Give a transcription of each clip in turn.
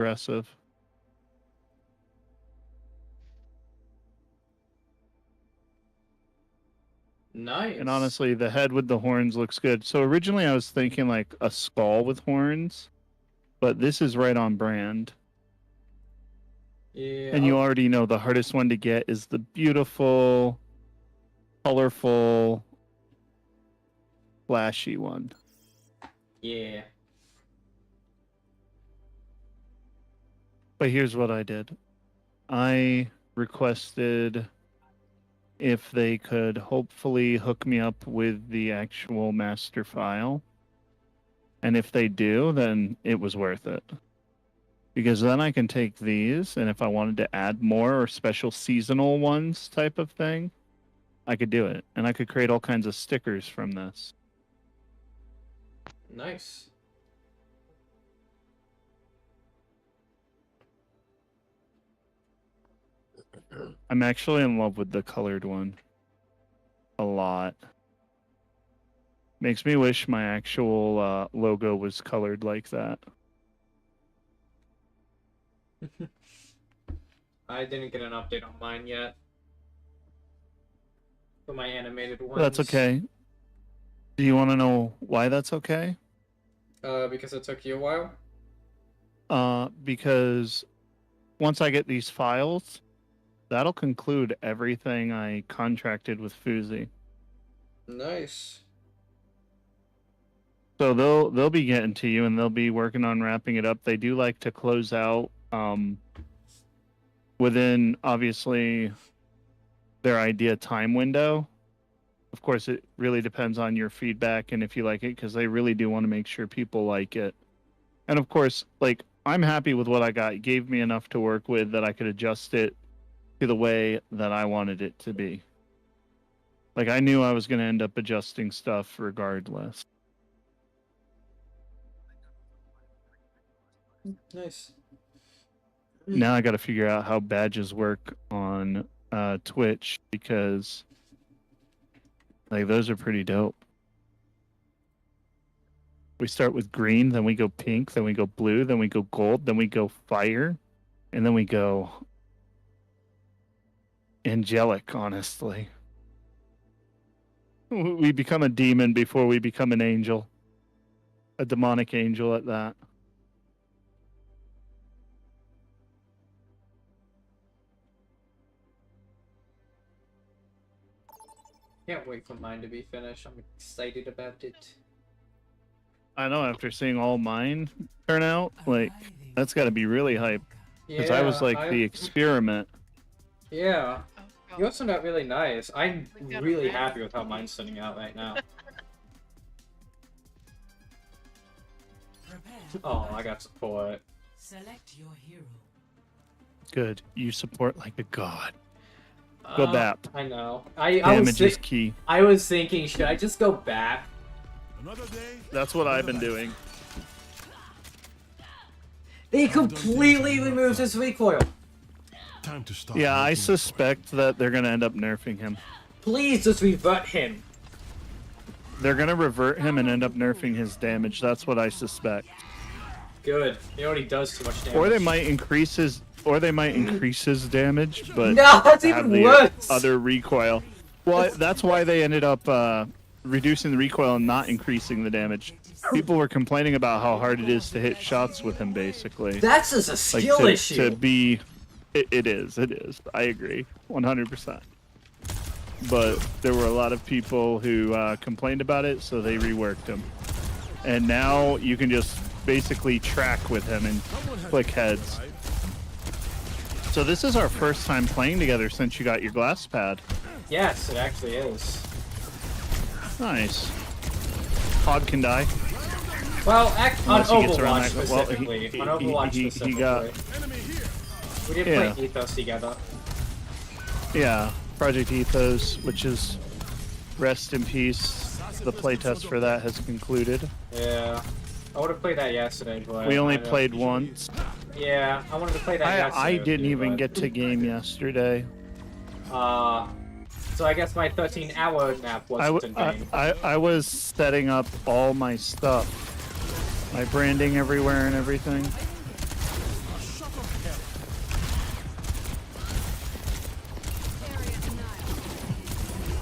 aggressive. Nice. And honestly, the head with the horns looks good. So originally I was thinking like a skull with horns, but this is right on brand. Yeah. And you already know the hardest one to get is the beautiful, colorful, flashy one. Yeah. But here's what I did. I requested if they could hopefully hook me up with the actual master file. And if they do, then it was worth it. Because then I can take these, and if I wanted to add more or special seasonal ones type of thing, I could do it. And I could create all kinds of stickers from this. Nice. I'm actually in love with the colored one. A lot. Makes me wish my actual logo was colored like that. I didn't get an update on mine yet. For my animated ones. That's okay. Do you want to know why that's okay? Because it took you a while? Because once I get these files, that'll conclude everything I contracted with Fuzi. Nice. So they'll be getting to you, and they'll be working on wrapping it up. They do like to close out within, obviously, their idea time window. Of course, it really depends on your feedback and if you like it, because they really do want to make sure people like it. And of course, like, I'm happy with what I got. It gave me enough to work with that I could adjust it to the way that I wanted it to be. Like, I knew I was going to end up adjusting stuff regardless. Nice. Now I got to figure out how badges work on Twitch, because like those are pretty dope. We start with green, then we go pink, then we go blue, then we go gold, then we go fire, and then we go angelic, honestly. We become a demon before we become an angel. A demonic angel at that. Can't wait for mine to be finished. I'm excited about it. I know, after seeing all mine turn out, like, that's got to be really hype. Because I was like the experiment. Yeah. Yours turned out really nice. I'm really happy with how mine's turning out right now. Oh, I got support. Select your hero. Good. You support like a god. Go BAP. I know. Damage is key. I was thinking, should I just go BAP? That's what I've been doing. They completely removed his recoil. Time to stop. Yeah, I suspect that they're going to end up nerfing him. Please just revert him. They're going to revert him and end up nerfing his damage. That's what I suspect. Good. He already does too much damage. Or they might increase his damage, but no, that's have even the worse. Other recoil. Well, that's why they ended up reducing the recoil and not increasing the damage. People were complaining about how hard it is to hit shots with him, basically. That's just a skill issue. To be, it is. I agree, 100%. But there were a lot of people who complained about it, so they reworked him. And now you can just basically track with him and click heads. So this is our first time playing together since you got your glass pad. Yes, it actually is. Nice. Hog can die. Well, on Overwatch specifically. On Overwatch specifically. We did play Ethos together. Yeah, Project Ethos, which is rest in peace. The playtest for that has concluded. Yeah. I would have played that yesterday, but... We only played once. Yeah, I wanted to play that yesterday. I didn't even get to game yesterday. So I guess my 13-hour nap wasn't in vain. I was setting up all my stuff. My branding everywhere and everything.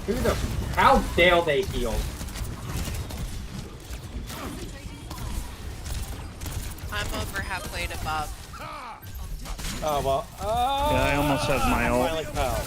Who the? How dare they heal? I'm over halfway to Bob. Oh well. Yeah, I almost have my ult. Finally fell.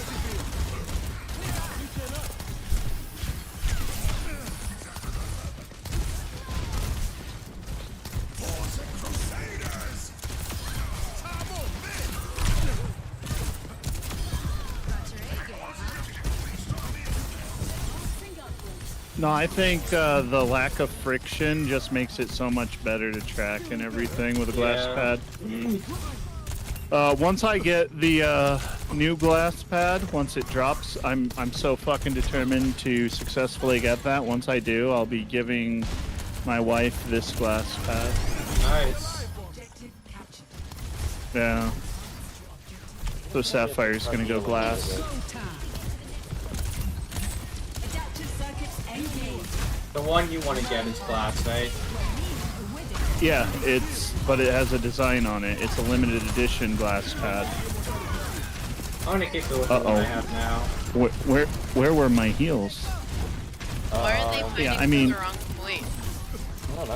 No, I think the lack of friction just makes it so much better to track and everything with a glass pad. Once I get the new glass pad, once it drops, I'm so fucking determined to successfully get that. Once I do, I'll be giving my wife this glass pad. Nice. Yeah. So Sapphire's gonna go glass. The one you want to get is glass, right? Yeah, but it has a design on it. It's a limited edition glass pad. I'm gonna keep the one I have now. Where were my heals? Why are they fighting yeah, I mean, the wrong point? I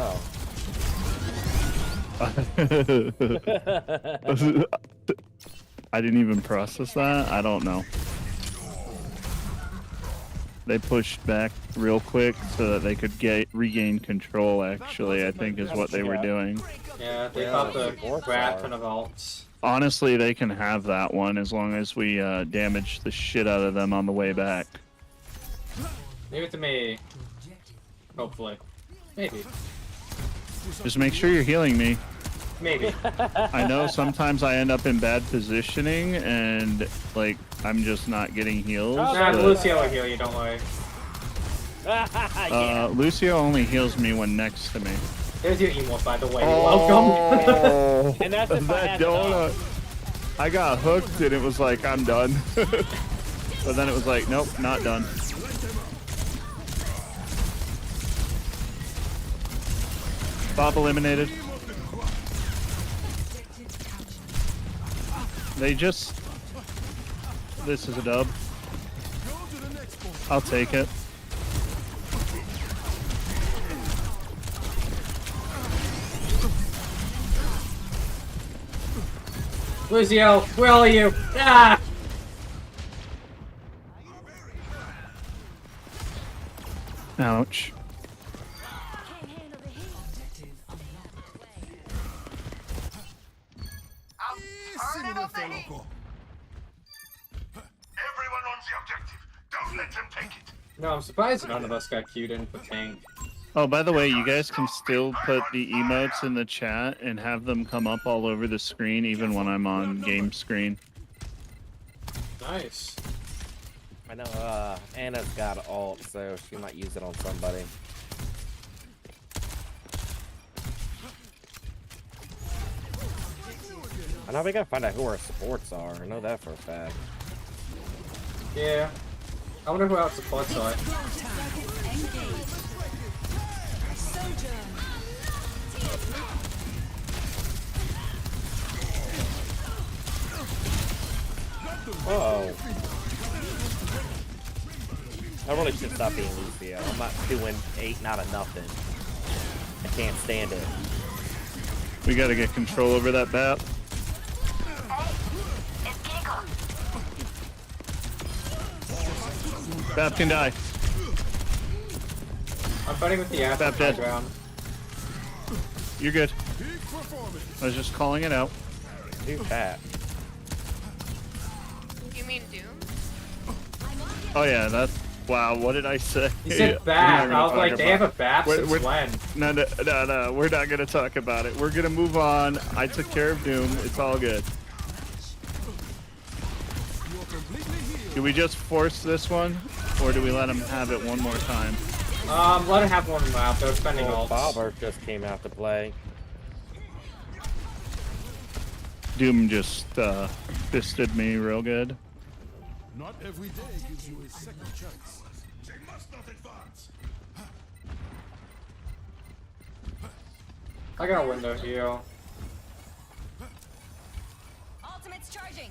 don't know. I didn't even process that. I don't know. They pushed back real quick so that they could regain control, actually, I think is what they were doing. Yeah, they got the rat ton of ults. Honestly, they can have that one as long as we damage the shit out of them on the way back. Leave it to me. Hopefully. Maybe. Just make sure you're healing me. Maybe. I know sometimes I end up in bad positioning and, like, I'm just not getting heals. Nah, but, Lucio will heal you, don't worry. Lucio only heals me when next to me. There's your emote, by the way. You're welcome. And that's if I That have it donut. up. I got hooked and it was like, I'm done. But then it was like, nope, not done. Bob eliminated. They just... This is a dub. I'll take it. Lucio, where are you? Ah! Ouch. Everyone on the objective. Don't let them take it. No, I'm surprised none of us got queued in for tank. Oh, by the way, you guys can still put the emotes in the chat and have them come up all over the screen, even when I'm on game screen. Nice. I know Anna's got ult, so she might use it on somebody. I know we gotta find out who our supports are. I know that for a fact. Yeah. I wonder who else supports are. Whoa. I really should stop being Lucio. I'm not doing 8 out of nothing. I can't stand it. We gotta get control over that bat. Bap can die. I'm fighting with the ass Bap on the dead. ground. You're good. I was just calling it out. Do that. You mean Doom? Oh yeah, that's... Wow, what did I say? You said bat. I was like, they have a bat since when? No, we're not gonna talk about it. We're gonna move on. I took care of Doom. It's all good. Do we just force this one, or do we let him have it one more time? Let him have one lap. They're spending ults. Bobber just came out to play. Doom just fisted me real good. Not every day gives you a second chance. They must not advance. I got a window heal. Ultimate's charging.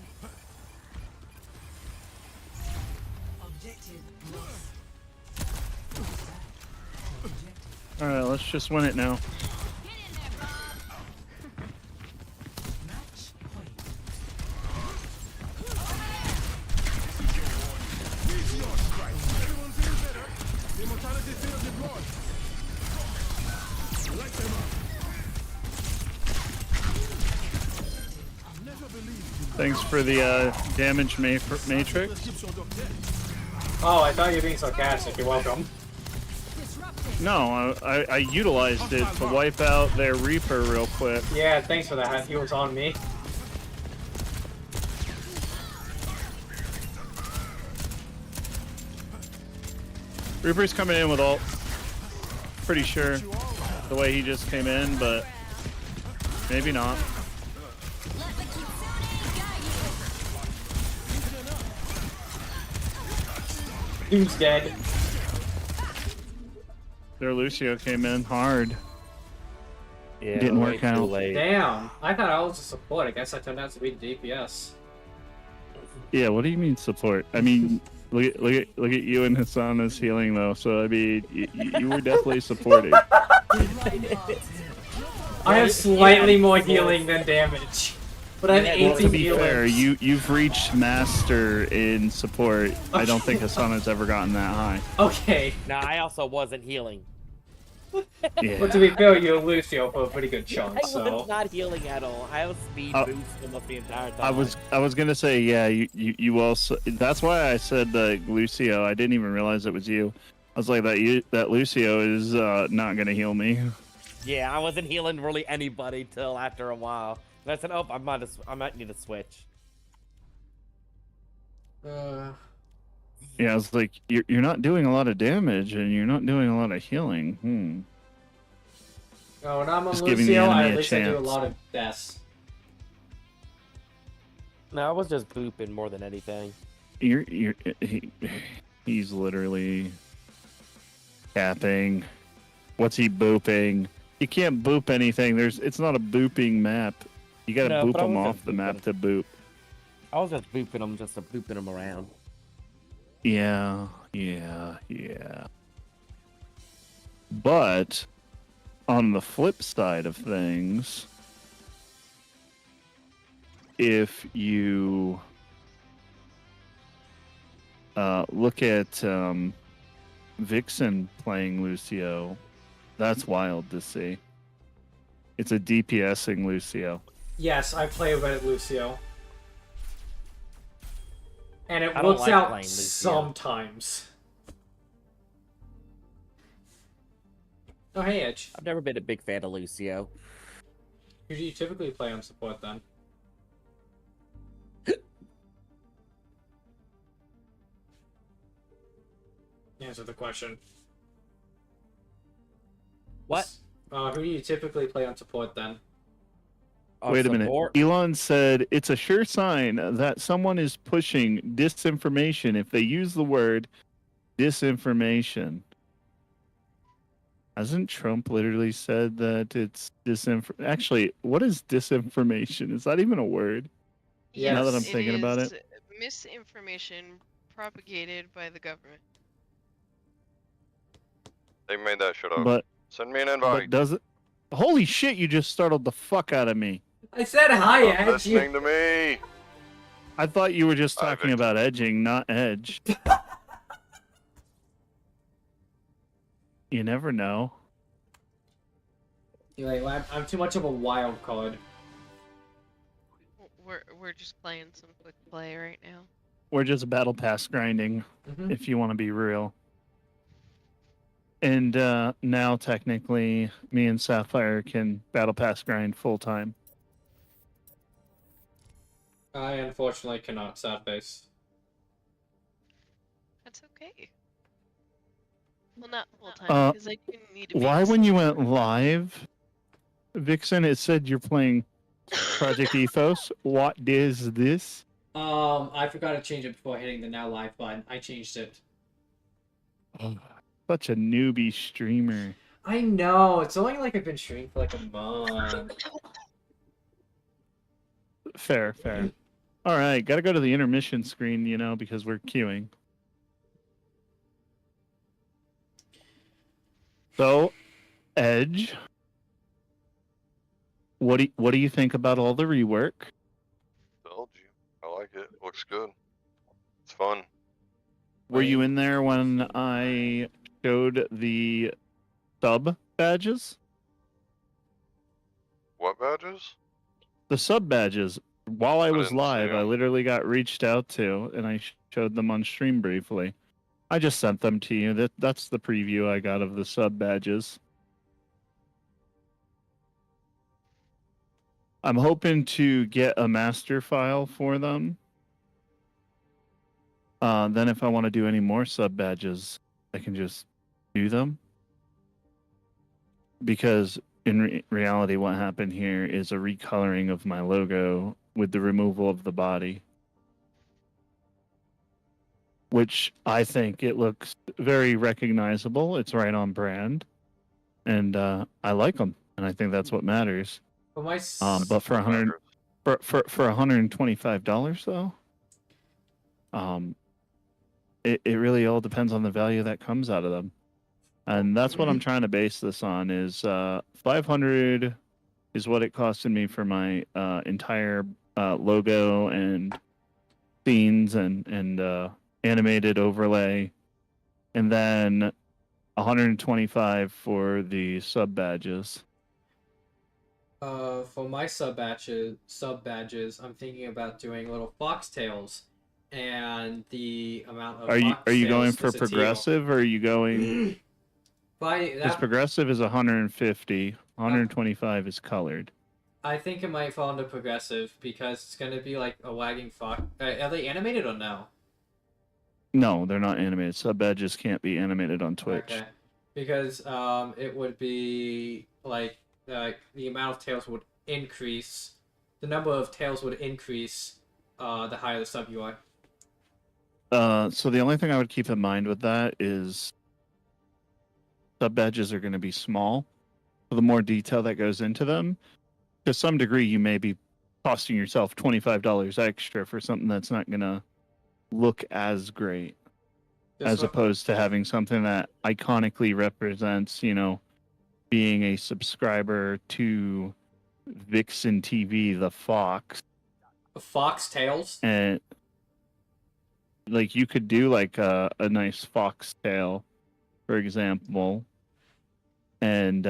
Alright, let's just win it now. Thanks for the damage matrix. Oh, I thought you were being sarcastic. You're welcome. No, I utilized it to wipe out their Reaper real quick. Yeah, thanks for that. He was on me. Reaper's coming in with ult. Pretty sure the way he just came in, but maybe not. Dude's dead. Their Lucio came in hard. Yeah, Didn't way work too out. late. Damn. I thought I was a support. I guess I turned out to be the DPS. Yeah, what do you mean support? I mean, look at you and Hasana's healing though. So I mean, you were definitely supporting. I have slightly more healing than damage. But I have 18 Well, to be healing. fair, you've reached master in support. I don't think Hasana's ever gotten that high. Okay. No, I also wasn't healing. Yeah. But to be fair, you and Lucio for a pretty good chunk, I so. was not healing at all. I was speed boost almost the entire time. I was gonna say, yeah, you also. That's why I said Lucio. I didn't even realize it was you. I was like, that Lucio is not gonna heal me. Yeah, I wasn't healing really anybody till after a while. And I said, oh, I might need to switch. Yeah, I was like, you're not doing a lot of damage and you're not doing a lot of healing. Oh, when I'm on Just giving the Lucio, enemy at a least I do a chance. lot of deaths. No, I was just booping more than anything. He's literally capping. What's he booping? You can't boop anything. It's not a booping map. You gotta No, boop but I them was off just the map booping. to boop. I was just booping them, just booping them around. Yeah. But on the flip side of things, if you look at Vixen playing Lucio, that's wild to see. It's a DPSing Lucio. Yes, I play Red Lucio. And it I don't works like out playing Lucio. sometimes. Oh, hey, Edge. I've never been a big fan of Lucio. Who do you typically play on support then? Answer the question. What? Who do you typically play on support then? On Wait a minute. support? Elon said it's a sure sign that someone is pushing disinformation if they use the word disinformation. Hasn't Trump literally said that it's Actually, what is disinformation? Is that even a word? Yes. Now that I'm It thinking about is it. misinformation propagated by the government. They made that shit up. But, Send me an but invite. does it? Holy shit! You just startled the fuck out of me. I said hi, Stop Edge. listening to me. I thought you were just Hi, talking Victor. about edging, not edge. You never know. You're like, I'm too much of a wild card. We're just playing some quick play right now. We're just battle pass grinding, Mhm. if you want to be real. And now, technically, me and Sapphire can battle pass grind full time. I unfortunately cannot sad face. That's okay. Well, not full time Uh, because I do need to. Why, when you went live, Vixen, it said you're playing Project Ethos? What is this? I forgot to change it before hitting the now live button. I changed it. Such a newbie streamer. I know. It's only like I've been streaming for like a month. Fair. All right, gotta go to the intermission screen, because we're queuing. So, Edge, what do you think about all the rework? Told you. I like it. Looks good. It's fun. Were you in there when I showed the sub badges? What badges? The sub badges. While I was didn't see live, I 'em. literally got reached out to, and I showed them on stream briefly. I just sent them to you. That's the preview I got of the sub badges. I'm hoping to get a master file for them. Then if I want to do any more sub badges, I can just do them. Because in reality, what happened here is a recoloring of my logo with the removal of the body. Which I think it looks very recognizable. It's right on brand. And I like them. And I think that's what matters. But my But for $125 though, it really all depends on the value that comes out of them. And that's what I'm trying to base this on is $500 is what it costed me for my entire logo and scenes and animated overlay, and then $125 for the sub badges. For my sub badges, I'm thinking about doing little foxtails, and the amount of Are you going foxtails for is a teal. progressive, or are you going? Because progressive is 150, 125 is colored. I think it might fall into progressive because it's gonna be like a wagging fox. Are they animated or no? No, they're not animated. Sub badges can't be animated on Twitch. Okay, because it would be like the amount of tails would increase, the number of tails would increase, the higher the sub you are. So the only thing I would keep in mind with that is sub badges are going to be small. So the more detail that goes into them, to some degree, you may be costing yourself $25 extra for something that's not going to look as great, as opposed to having something that iconically represents, being a subscriber to Vixen TV, the Fox. Fox tails? And like you could do like a nice fox tail, for example, and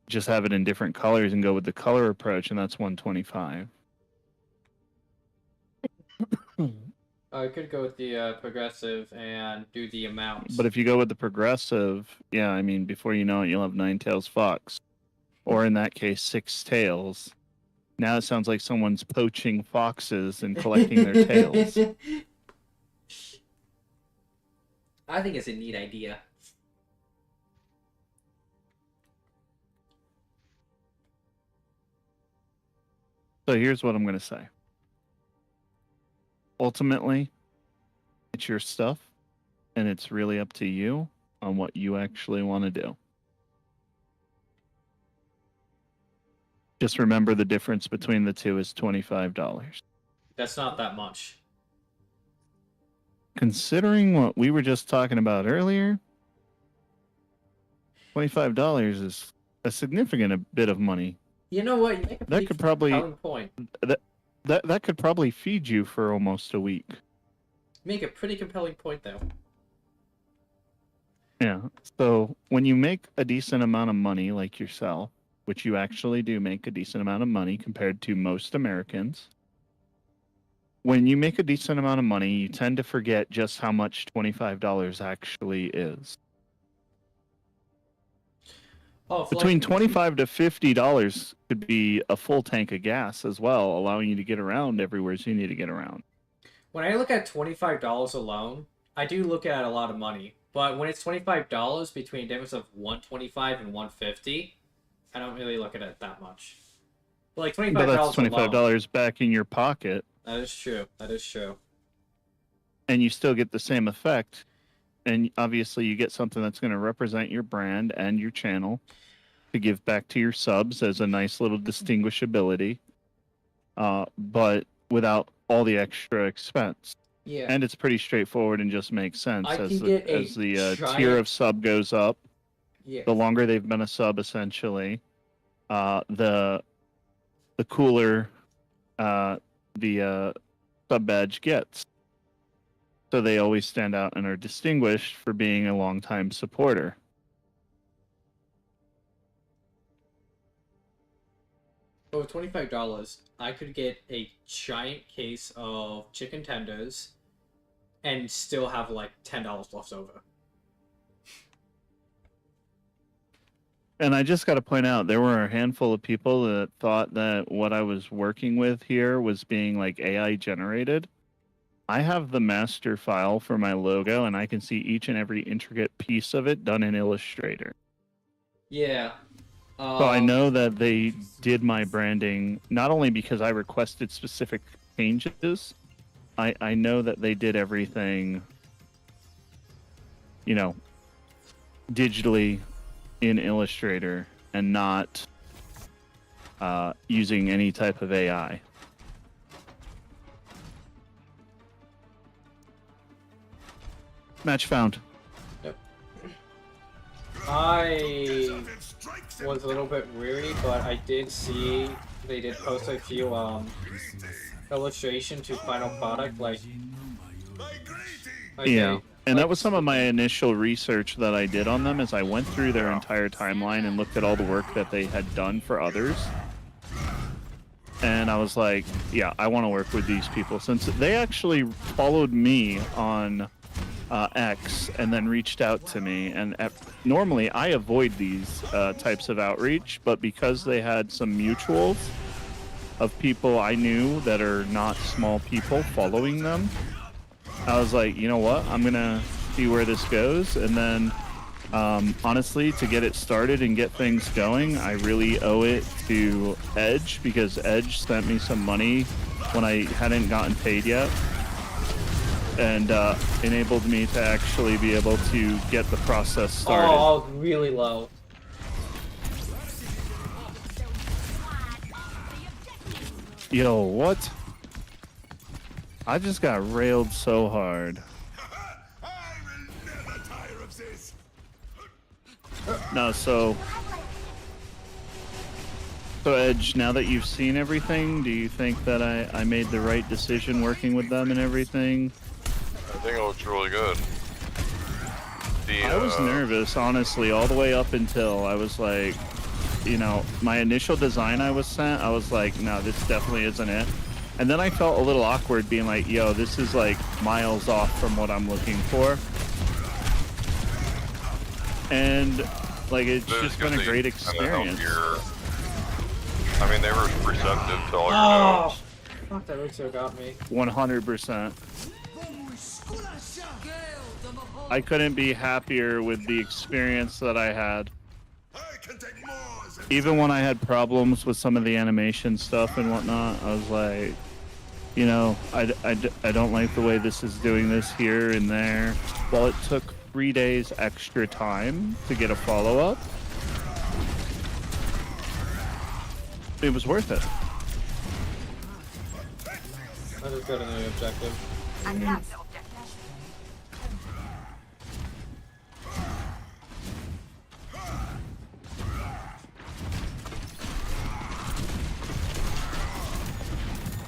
just have it in different colors and go with the color approach, and that's $125. I could go with the progressive and do the amounts. But if you go with the progressive, yeah, I mean, before you know it, you'll have 9 tails fox, or in that case, 6 tails. Now it sounds like someone's poaching foxes and collecting their tails. I think it's a neat idea. So here's what I'm going to say. Ultimately, it's your stuff, and it's really up to you on what you actually want to do. Just remember the difference between the two is $25. That's not that much. Considering what we were just talking about earlier, $25 is a significant bit of money. You know what? You make a That could probably point. that could probably feed you for almost a week. Make a pretty compelling point, though. Yeah. So when you make a decent amount of money, like yourself, which you actually do make a decent amount of money compared to most Americans, when you make a decent amount of money, you tend to forget just how much $25 actually is. Oh, Between $25 to $50 could be a full tank of gas as well, allowing you to get around everywhere you need to get around. When I look at $25 alone, I do look at a lot of money. But when it's $25 between a difference of $125 and $150, I don't really look at it that much. But like $25 But that's $25 alone, back in your pocket. That is true. That is true. And you still get the same effect. And obviously you get something that's going to represent your brand and your channel to give back to your subs as a nice little distinguishability, but without all the extra expense. Yeah. And it's pretty straightforward and just makes sense I as can the, get as the giant... tier of sub goes up. Yeah. the longer they've been a sub, essentially, the cooler the sub badge gets. So they always stand out and are distinguished for being a longtime supporter. For $25, I could get a giant case of chicken tenders and still have like $10 left over. And I just got to point out, there were a handful of people that thought that what I was working with here was being like AI generated. I have the master file for my logo, and I can see each and every intricate piece of it done in Illustrator. Yeah. So I know that they did my branding, not only because I requested specific changes, I know that they did everything, you know, digitally in Illustrator and not using any type of AI. Match found. I was a little bit weary, but I did see they did post a few illustration to final product, like Yeah, and that was some of my initial research that I did on them as I went through their entire timeline and looked at all the work that they had done for others. And I was like, yeah, I want to work with these people, since they actually followed me on X and then reached out to me. And normally I avoid these types of outreach, but because they had some mutuals of people I knew that are not small people following them, I was like, you know what, I'm gonna see where this goes. And then honestly, to get it started and get things going, I really owe it to Edge, because Edge sent me some money when I hadn't gotten paid yet, and enabled me to actually be able to get the process started. Oh, I was really low. Yo, what? I just got railed so hard. I will never tire of this. No, so Edge, now that you've seen everything, do you think that I made the right decision working with them and everything? I think it looks really good. I was nervous, honestly, all the way up until I was like, you know, my initial design I was sent, I was like, no, this definitely isn't it. And then I felt a little awkward being like, yo, this is like miles off from what I'm looking for. And like, it's just been a great experience. I mean, they were receptive to all your Oh, notes. fuck, that Rixo got me. 100%. I couldn't be happier with the experience that I had. I can take more than Even when I had problems with some of the animation stuff and whatnot, I was like, you know, I don't like the way this is doing this here and there. While it took 3 days extra time to get a follow-up, it was worth it. I just got a new objective.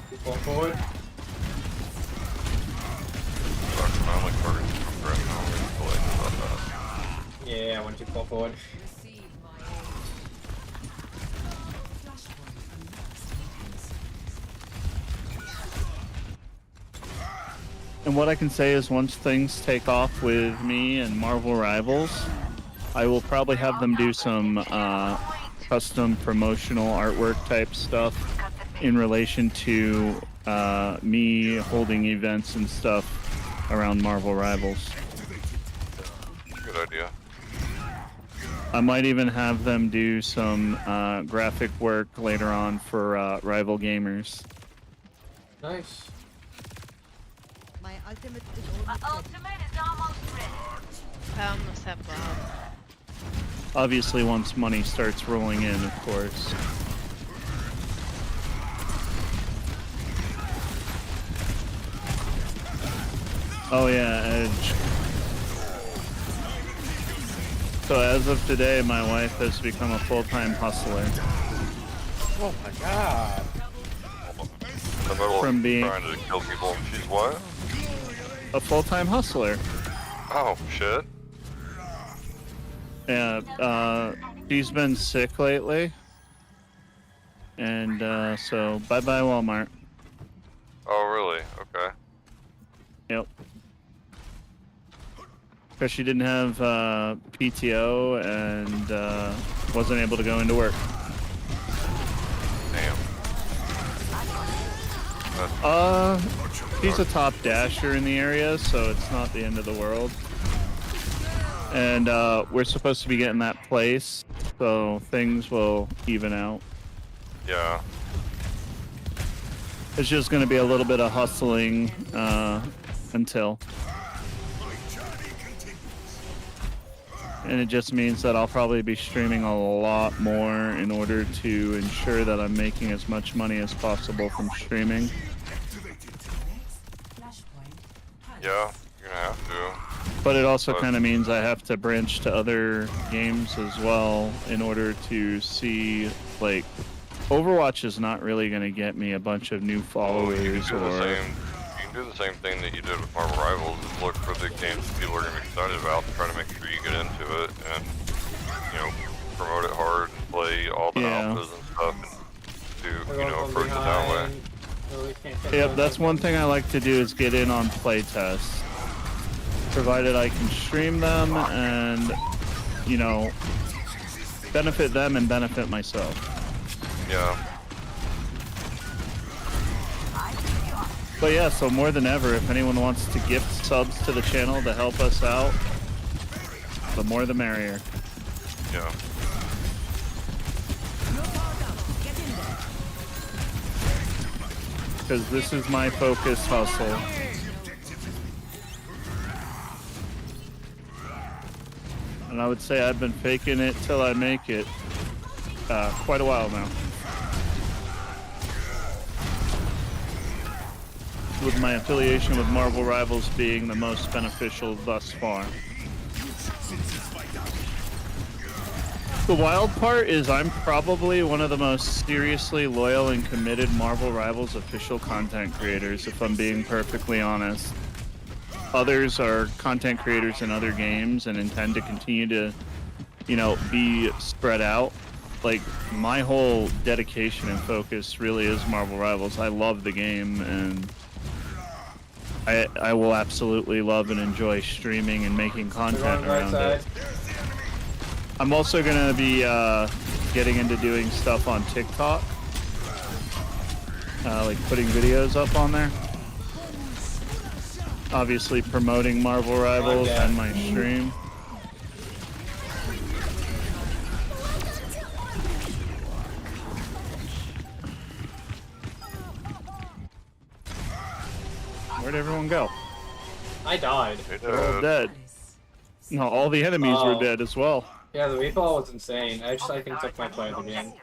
Keep going forward. I'm only targeting progression. I don't really feel like about that. Yeah, I went too far forward. And what I can say is, once things take off with me and Marvel Rivals, I will probably have them do some custom promotional artwork type stuff in relation to me holding events and stuff around Marvel Rivals. Good idea. I might even have them do some graphic work later on for rival gamers. Nice. My ultimate is almost ready. I almost have Bob. Obviously, once money starts rolling in, of course. Oh yeah, Edge. So as of today, my wife has become a full-time hustler. Oh my god. In the middle From of being- trying to kill people. She's what? A full-time hustler. Oh, shit. Yeah, she's been sick lately. And so bye-bye Walmart. Oh, really? Okay. Yep. Because she didn't have PTO and wasn't able to go into work. Damn. That's, She's a top dasher in the area, so it's not the end of the world. And we're supposed to be getting that place, so things will even out. yeah. It's just going to be a little bit of hustling until. And it just means that I'll probably be streaming a lot more in order to ensure that I'm making as much money as possible from streaming. Yeah, you're gonna have to. But it also kind of means I have to branch to other games as well in order to see, like, Overwatch is not really going to get me a bunch of new Oh, you followers can do the or... same. You can do the same thing that you did with Marvel Rivals. Is look for the games that people are gonna be excited about, and try to make sure you get into it, and promote it hard, and play all the alphas and stuff, and do approach it that way. Yep, that's one thing I like to do is get in on playtests. Provided I can stream them and, benefit them and benefit myself. Yeah. But yeah, so more than ever, if anyone wants to gift subs to the channel to help us out, the more the merrier. Yeah. Because this is my focus hustle. And I would say I've been faking it till I make it quite a while now. With my affiliation with Marvel Rivals being the most beneficial thus far. The wild part is I'm probably one of the most seriously loyal and committed Marvel Rivals official content creators, if I'm being perfectly honest. Others are content creators in other games and intend to continue to, be spread out. Like, my whole dedication and focus really is Marvel Rivals. I love the game, and I will absolutely love and enjoy streaming and making content around it. I'm also going to be getting into doing stuff on TikTok. Like putting videos up on there. Obviously promoting Marvel Rivals and my stream. Where'd everyone go? I died. They're all dead. No, all the enemies were dead as well. Yeah, the recall was insane. I think took my play of the game.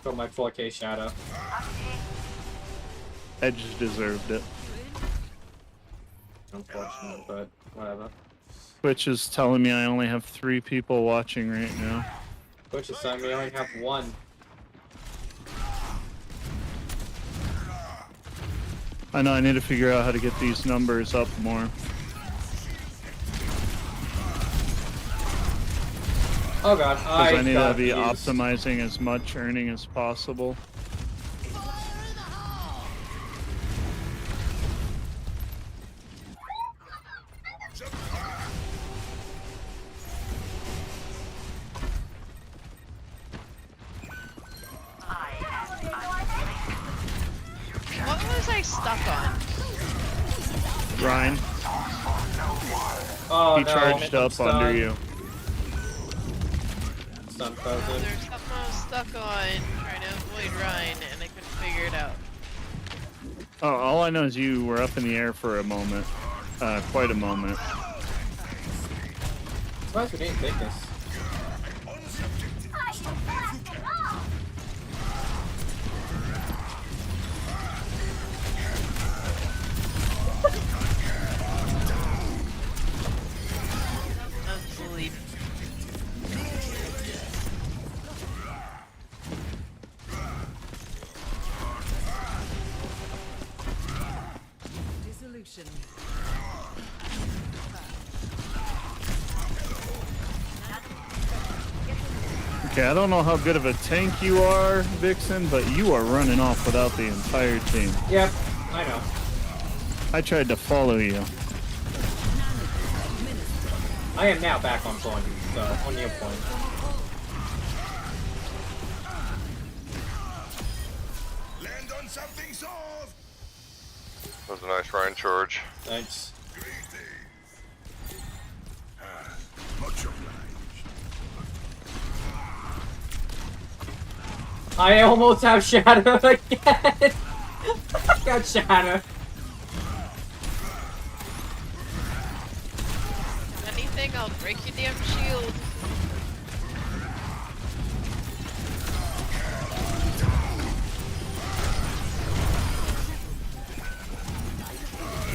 Got my 4K shadow. Edge deserved it. Unfortunate, but whatever. Twitch is telling me I only have 3 people watching right now. Twitch is telling me I only have 1. I know I need to figure out how to get these numbers up more. Oh god, Because I need to be optimizing as much earning as possible. What was I stuck on? Ryan, Oh he no, charged I'm up under stunned. you. Stun frozen. There's something I was stuck on trying to avoid Ryan, and I couldn't figure it out. Oh, all I know is you were up in the air for a moment. Quite a moment. Surprised we didn't take this. Asleep. Okay, I don't know how good of a tank you are, Vixen, but you are running off without the entire team. Yep, I know. I tried to follow you. I am now back on point, so on your point. Land on something soft. That was a nice Ryan charge. Thanks. Greetings. Much obliged. I almost have Shadow again! I got Shadow. Anything, I'll break your damn shield.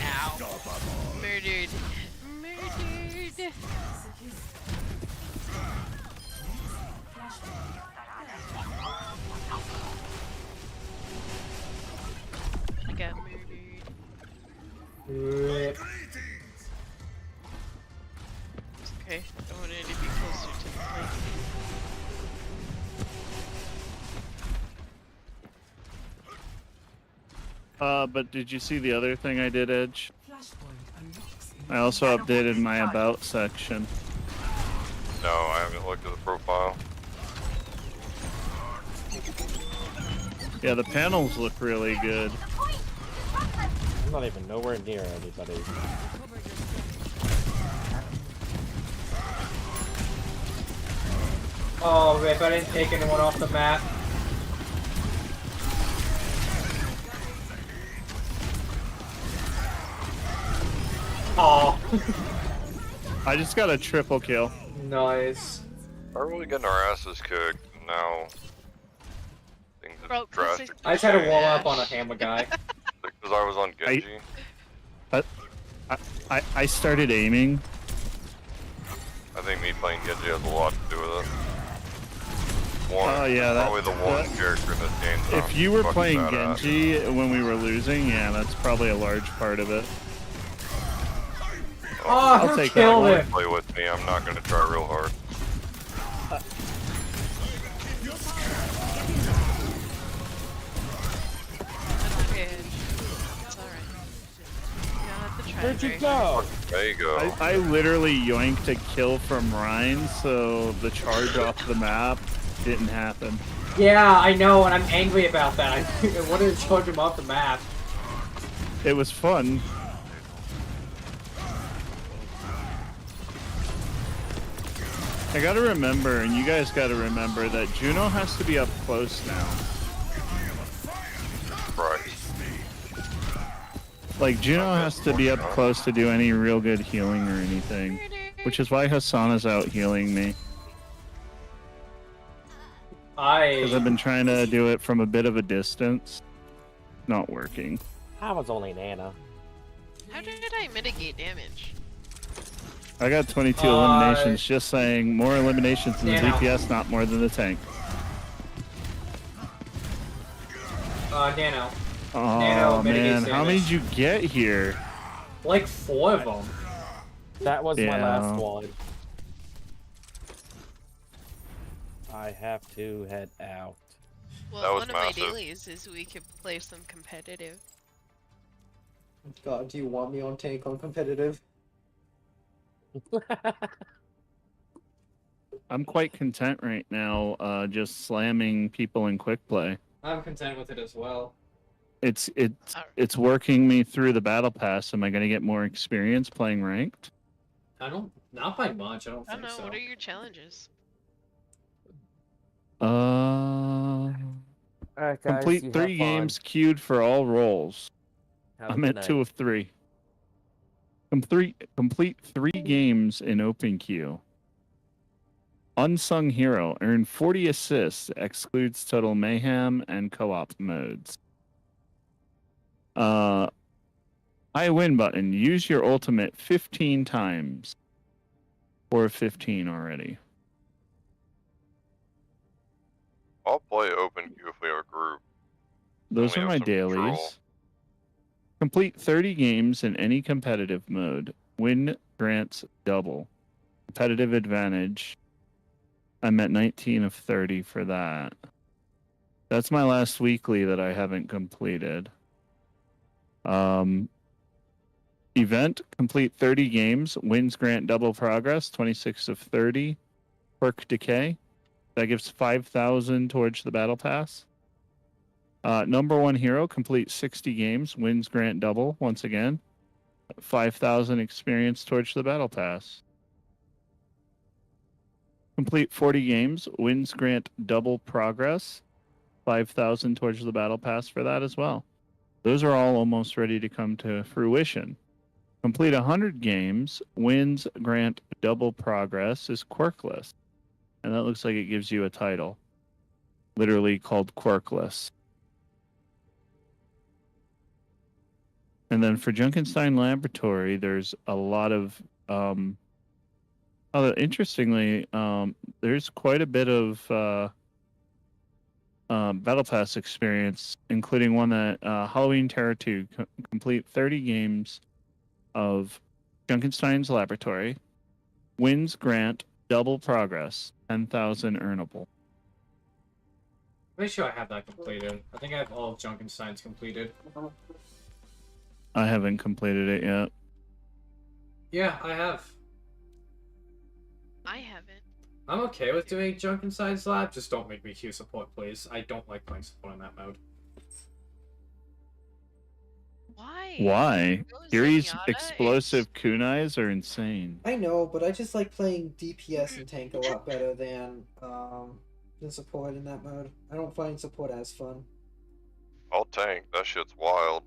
Ow. Murdered. Murdered. I got murdered. Rip. It's okay. I wanted to be closer to the plate. But did you see the other thing I did, Edge? I also updated my about section. No, I haven't looked at the profile. Yeah, the panels look really good. I'm not even nowhere near anybody. Oh, Rip, I didn't take anyone off the map. Oh. I just got a triple kill. Nice. We're really getting our asses kicked now. Things have Bro, 'cause drastically I tried to wall Trash. up on a hammer guy. because I was on Genji. I started aiming. I think me playing Genji has a lot to do with it. One, Oh, yeah, that- probably the one that- character in this game. that If I'm you were fucking playing bad at. Genji when we were losing, yeah, that's probably a large part of it. Oh, I'll who take that killed one. him? Play with me, I'm not gonna try real hard. That's okay. It's alright. You don't have to try Where'd you very go? There you go. I literally yoinked a kill from Ryan, so the charge off the map didn't happen. Yeah, I know, and I'm angry about that. I wanted to charge him off the map. It was fun. I gotta remember, and you guys gotta remember, that Juno has to be up close now. Right. Like, Juno has to be up close to do any real good healing or anything. Which is why Hasana's out healing me. Because I've been trying to do it from a bit of a distance. Not working. I was only Nana. How did I mitigate damage? I got 22 eliminations, just saying more eliminations than the DPS, not more than the tank. Nano. Oh Nano man, mitigates how many damage. did you get here? Like 4 of them. That was my Yeah. last one. I have to head out. Well, That was one of massive. my dailies is we could play some competitive. God, do you want me on tank on competitive? I'm quite content right now, just slamming people in quick play. I'm content with it as well. It's working me through the battle pass. Am I going to get more experience playing ranked? Not by much, I don't I don't think know, so. what are your challenges? Alright, guys, Complete you 3 have fun. games queued for all roles. Have a I'm good at 2 night. of 3. Complete 3 games in open queue. Unsung Hero earned 40 assists, excludes Total Mayhem and co-op modes. I win button. Use your ultimate 15 times. Or 15 already. I'll play open queue if we have a group. Those Only are have my some control. dailies. Complete 30 games in any competitive mode. Win grants double. Competitive advantage. I'm at 19 of 30 for that. That's my last weekly that I haven't completed. Event, complete 30 games, wins grant double progress, 26 of 30. Perk decay, that gives 5,000 towards the battle pass. Number 1 hero, complete 60 games, wins grant double, once again. 5,000 experience towards the battle pass. Complete 40 games, wins grant double progress, 5,000 towards the battle pass for that as well. Those are all almost ready to come to fruition. Complete 100 games, wins grant double progress is quirkless. And that looks like it gives you a title. Literally called quirkless. And then for Junkenstein Laboratory, there's a lot of interestingly, there's quite a bit of Battle Pass experience, including one that Halloween Terror 2, complete 30 games of Junkenstein's Laboratory, wins grant double progress, 10,000 earnable. Make sure I have that completed. I think I have all of Junkenstein's completed. I haven't completed it yet. Yeah, I have. I haven't. I'm okay with doing Junkenstein's lab, just don't make me queue support, please. I don't like playing support in that mode. Why? Why? Yuri's Zenyatta explosive kunais are insane. I know, but I just like playing DPS and tank a lot better than support in that mode. I don't find support as fun. I'll tank. That shit's wild.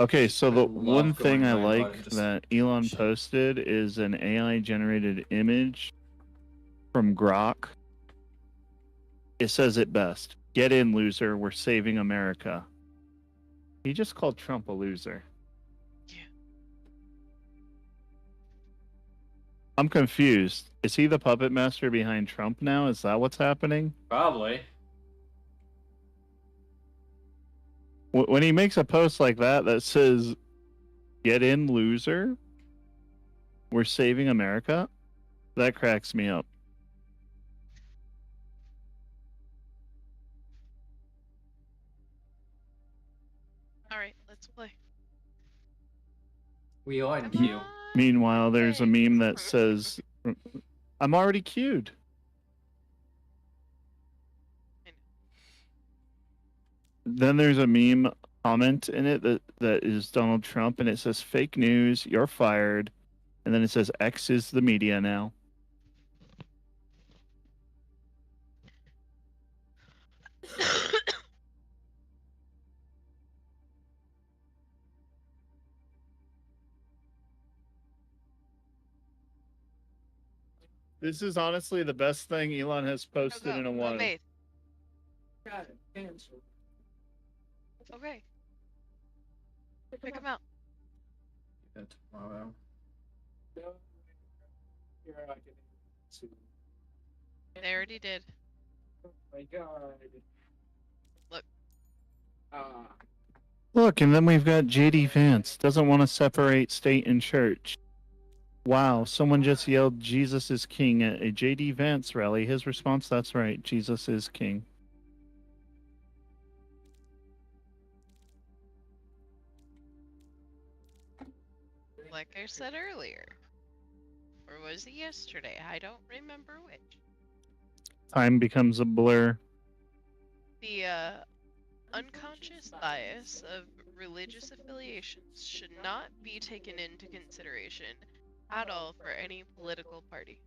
Okay, so the love one thing going I blind like button, just- that Elon posted is an AI-generated image from Grok. It says it best. Get in, loser. We're saving America. He just called Trump a loser. Yeah. I'm confused. Is he the puppet master behind Trump now? Is that what's happening? Probably. When he makes a post like that says, get in, loser, we're saving America, that cracks me up. Alright, let's play. We are in Come queue. on. Meanwhile, there's a Okay. meme that says, I'm already queued. Then there's a meme comment in it that is Donald Trump, and it says, fake news, you're fired. And then it says, X is the media now. This is honestly the best thing Elon has posted in a while. Okay. Okay. Pick him out. Tomorrow. They already did. Look, and then we've got JD Vance. Doesn't want to separate state and church. Wow, someone just yelled, Jesus is king at a JD Vance rally. His response, that's right, Jesus is king. Like I said earlier. Or was it yesterday? I don't remember which. Time becomes a blur. The unconscious bias of religious affiliations should not be taken into consideration at all for any political party.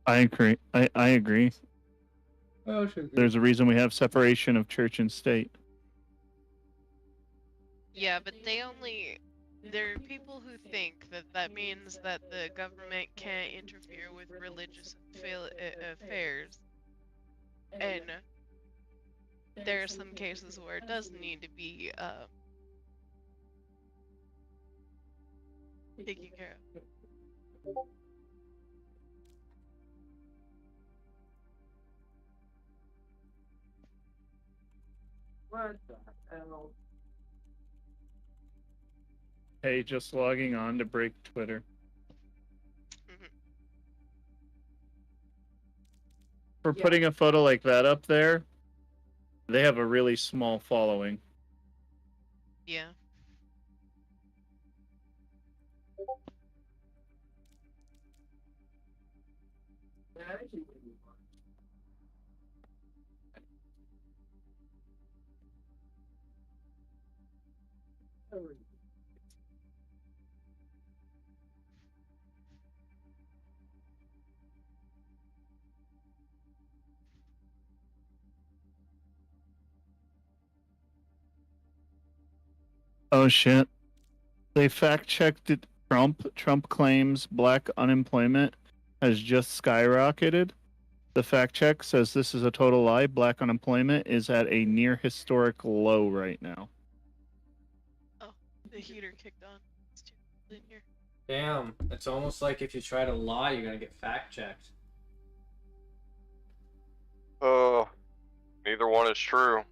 I agree. I agree. Oh, sure. There's a reason we have separation of church and state. Yeah, but there are people who think that that means that the government can't interfere with religious affairs. And there are some cases where it does need to be taken care of. What the hell? Hey, just logging on to break Twitter. for putting a photo like that up there, they have a really small following. Yeah. Oh shit. They fact-checked it. Trump claims black unemployment has just skyrocketed. The fact check says this is a total lie. Black unemployment is at a near historic low right now. Oh, the heater kicked on. It's too cold in here. Damn, it's almost like if you try to lie, you're gonna get fact checked. Neither one is true.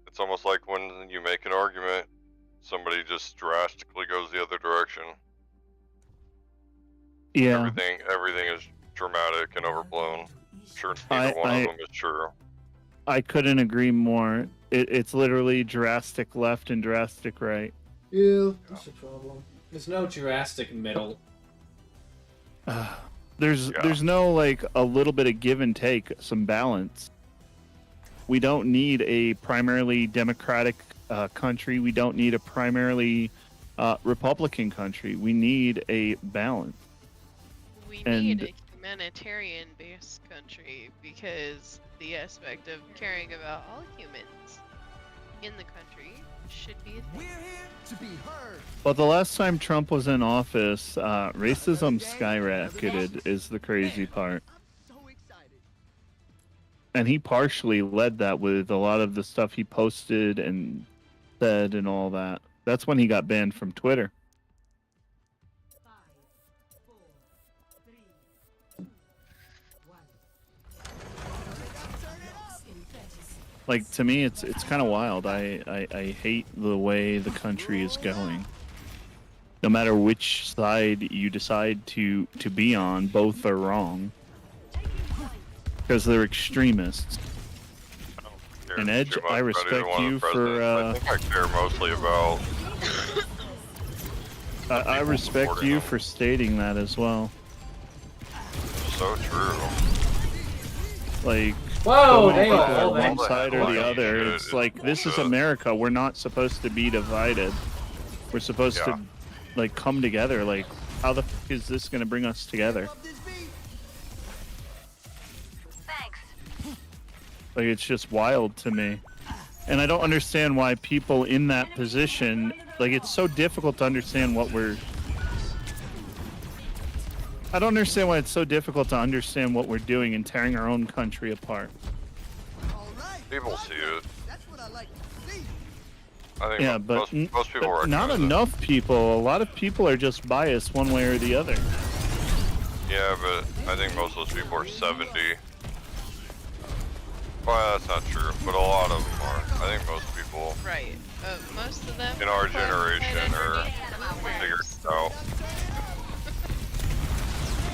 It's almost like when you make an argument, somebody just drastically goes the other direction. Yeah. Everything is dramatic and overblown. Sure, neither one of them is true. I couldn't agree more. It's literally drastic left and drastic right. Yeah, that's a problem. There's no drastic middle. There's no like a little bit of give and take, some balance. We don't need a primarily Democratic country. We don't need a primarily Republican country. We need a balance. We need a humanitarian-based country because the aspect of caring about all humans in the country should be a thing. We're here to be heard. Well, the last time Trump was in office, racism skyrocketed is the crazy part. And he partially led that with a lot of the stuff he posted and said and all that. That's when he got banned from Twitter. 5, 4, 3, 1. Like, to me, it's kind of wild. I hate the way the country is going. No matter which side you decide to be on, both are wrong. Because they're extremists. And Edge, I respect you for. I think I care mostly about. I respect you for stating that as well. So true. Like, Whoa, many hang people on, are hold on. one side or the other. It's like, this is America. We're not supposed to be divided. We're supposed to, like, come together. Like, how the fuck is this going to bring us together? Like, it's just wild to me. And I don't understand why people in that position, like, it's so difficult to understand what we're... I don't understand why it's so difficult to understand what we're doing and tearing our own country apart. People see it. That's what I like to see. I think Yeah, but most people but not recognize it. enough people. A lot of people are just biased one way or the other. Yeah, but I think most of those people are 70. Well, that's not true, but a lot of them are. I think most people Right. Most of them in our are generation are figured it out.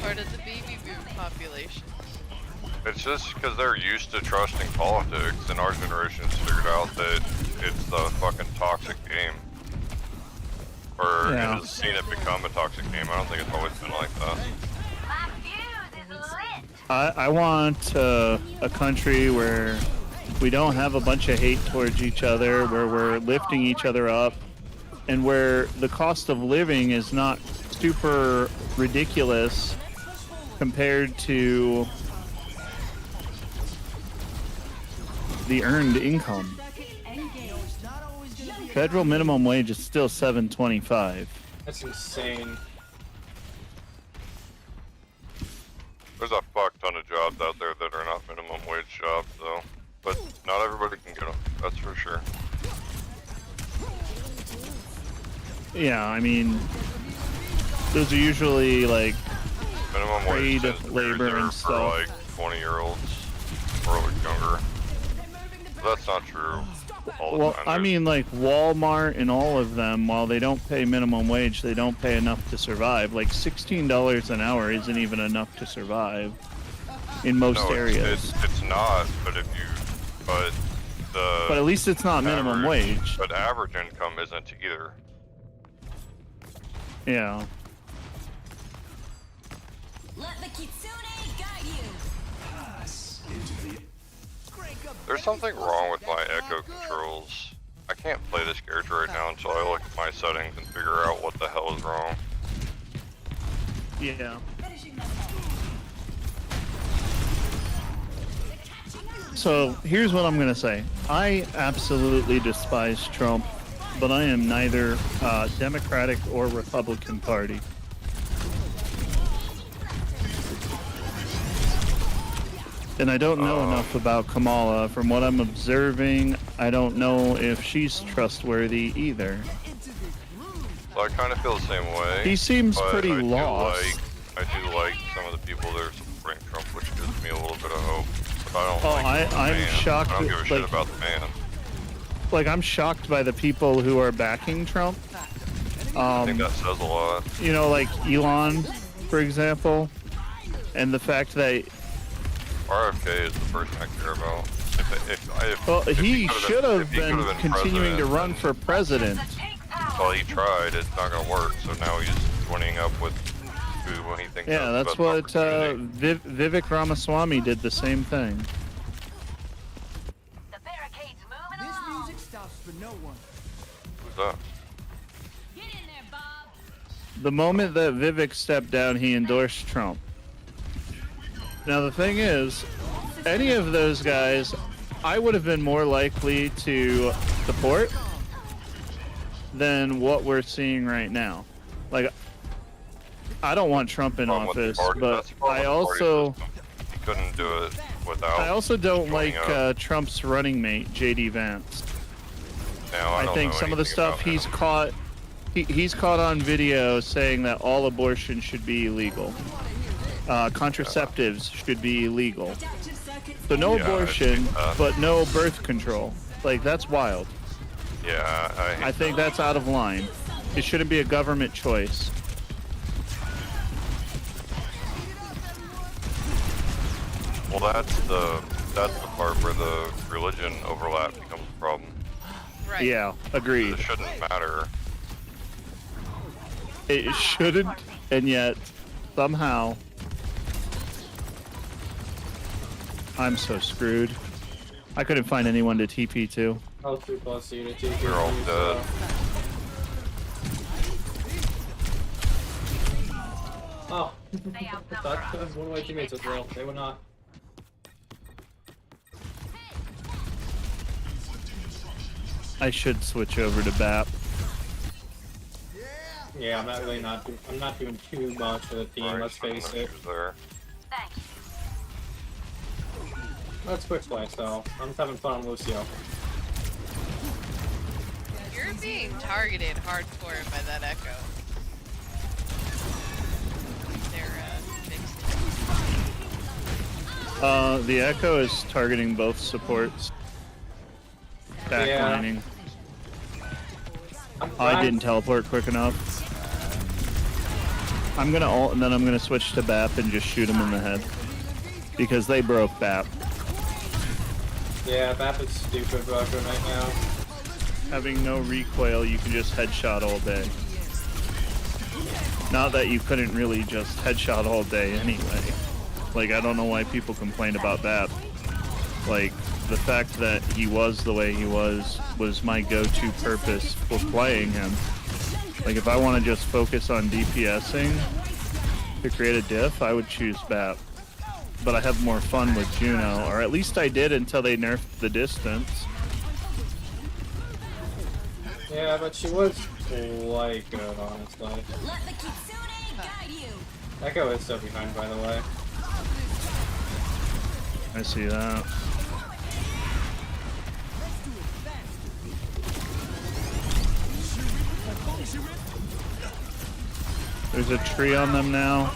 part of the baby boom population. It's just because they're used to trusting politics, and our generation's figured out that it's the fucking toxic game. Or it has seen it become a toxic game. I don't think it's always been like that. I want a country where we don't have a bunch of hate towards each other, where we're lifting each other up, and where the cost of living is not super ridiculous compared to the earned income. Federal minimum wage is still $7.25. That's insane. There's a fuck ton of jobs out there that are not minimum wage jobs, though. But not everybody can get them, that's for sure. Yeah, I mean, those are usually like Minimum trade wage is labor and reserved for stuff. like 20-year-olds or like younger. But that's not true all the Well, time. I mean, like Walmart and all of them, while they don't pay minimum wage, they don't pay enough to survive. Like $16 an hour isn't even enough to survive. in most No, areas. it's not. But if you, but the. But at least it's not minimum wage. But average income isn't either. Yeah. Let the kitsune guide you. There's something wrong with my echo controls. I can't play this character right now until I look at my settings and figure out what the hell is wrong. Yeah. So here's what I'm gonna say. I absolutely despise Trump, but I am neither Democratic or Republican Party. And I don't know enough about Kamala. From what I'm observing, I don't know if she's trustworthy either. So I kind of feel the same way. He seems but pretty I lost. I do like some of the people that are supporting Trump, which gives me a little bit of hope. But I don't Oh, like the I'm man. shocked I don't that, give a shit like- about the man. Like, I'm shocked by the people who are backing Trump. I think that says a lot. You know, like Elon, for example, and the fact that RFK is the person I care about. well, he could've should have if he been could've continuing to president, run for president. Well, he tried. It's not going to work. So now he's joining up with who he thinks. Yeah, has that's the best what opportunity. Vivek Ramaswamy did the same thing. The barricade's moving This along. music stops for no one. Who's that? Get in there, Bob. The moment that Vivek stepped down, he endorsed Trump. Now the thing is, any of those guys, I would have been more likely to support than what we're seeing right now. Like, I don't want Trump in Problem with the office, party- but that's the problem I with the party also system. He couldn't do it without. I also don't like joining up. Trump's running mate, JD Vance. Now, I don't think know some of the anything stuff about he's him. caught, he's caught on video saying that all abortion should be illegal. Contraceptives should be illegal. So no Yeah, I abortion, think that. but no birth control. Like, that's wild. Yeah, I think that's out of line. It shouldn't be a government choice. Well, that's the part where the religion overlap becomes a problem. Right. Yeah, agreed. It shouldn't matter. It shouldn't, and yet somehow I'm so screwed. I couldn't find anyone to TP to. I'll 2+ Unity. We're all dead. Oh. I thought one of my teammates was real. They were not. I should switch over to BAP. Yeah, I'm not really I'm not doing too much for the team, Sorry, let's face some it. issues there. Let's quick play, so I'm just having fun on Lucio. You're being targeted hardcore by that echo. They're fixed. The Echo is targeting both supports. Backlining. I didn't teleport quick enough. I'm gonna ult and then I'm gonna switch to BAP and just shoot him in the head. Because they broke BAP. Yeah, BAP is stupid broken right now. Having no recoil, you can just headshot all day. Not that you couldn't really just headshot all day anyway. Like, I don't know why people complain about BAP. Like, the fact that he was the way he was my go-to purpose for playing him. Like, if I want to just focus on DPSing to create a diff, I would choose BAP. But I have more fun with Juno, or at least I did until they nerfed the distance. Yeah, but she was quite good, honestly. Let the kitsune guide you. Echo is so behind, by the way. I see that. There's a tree on them now.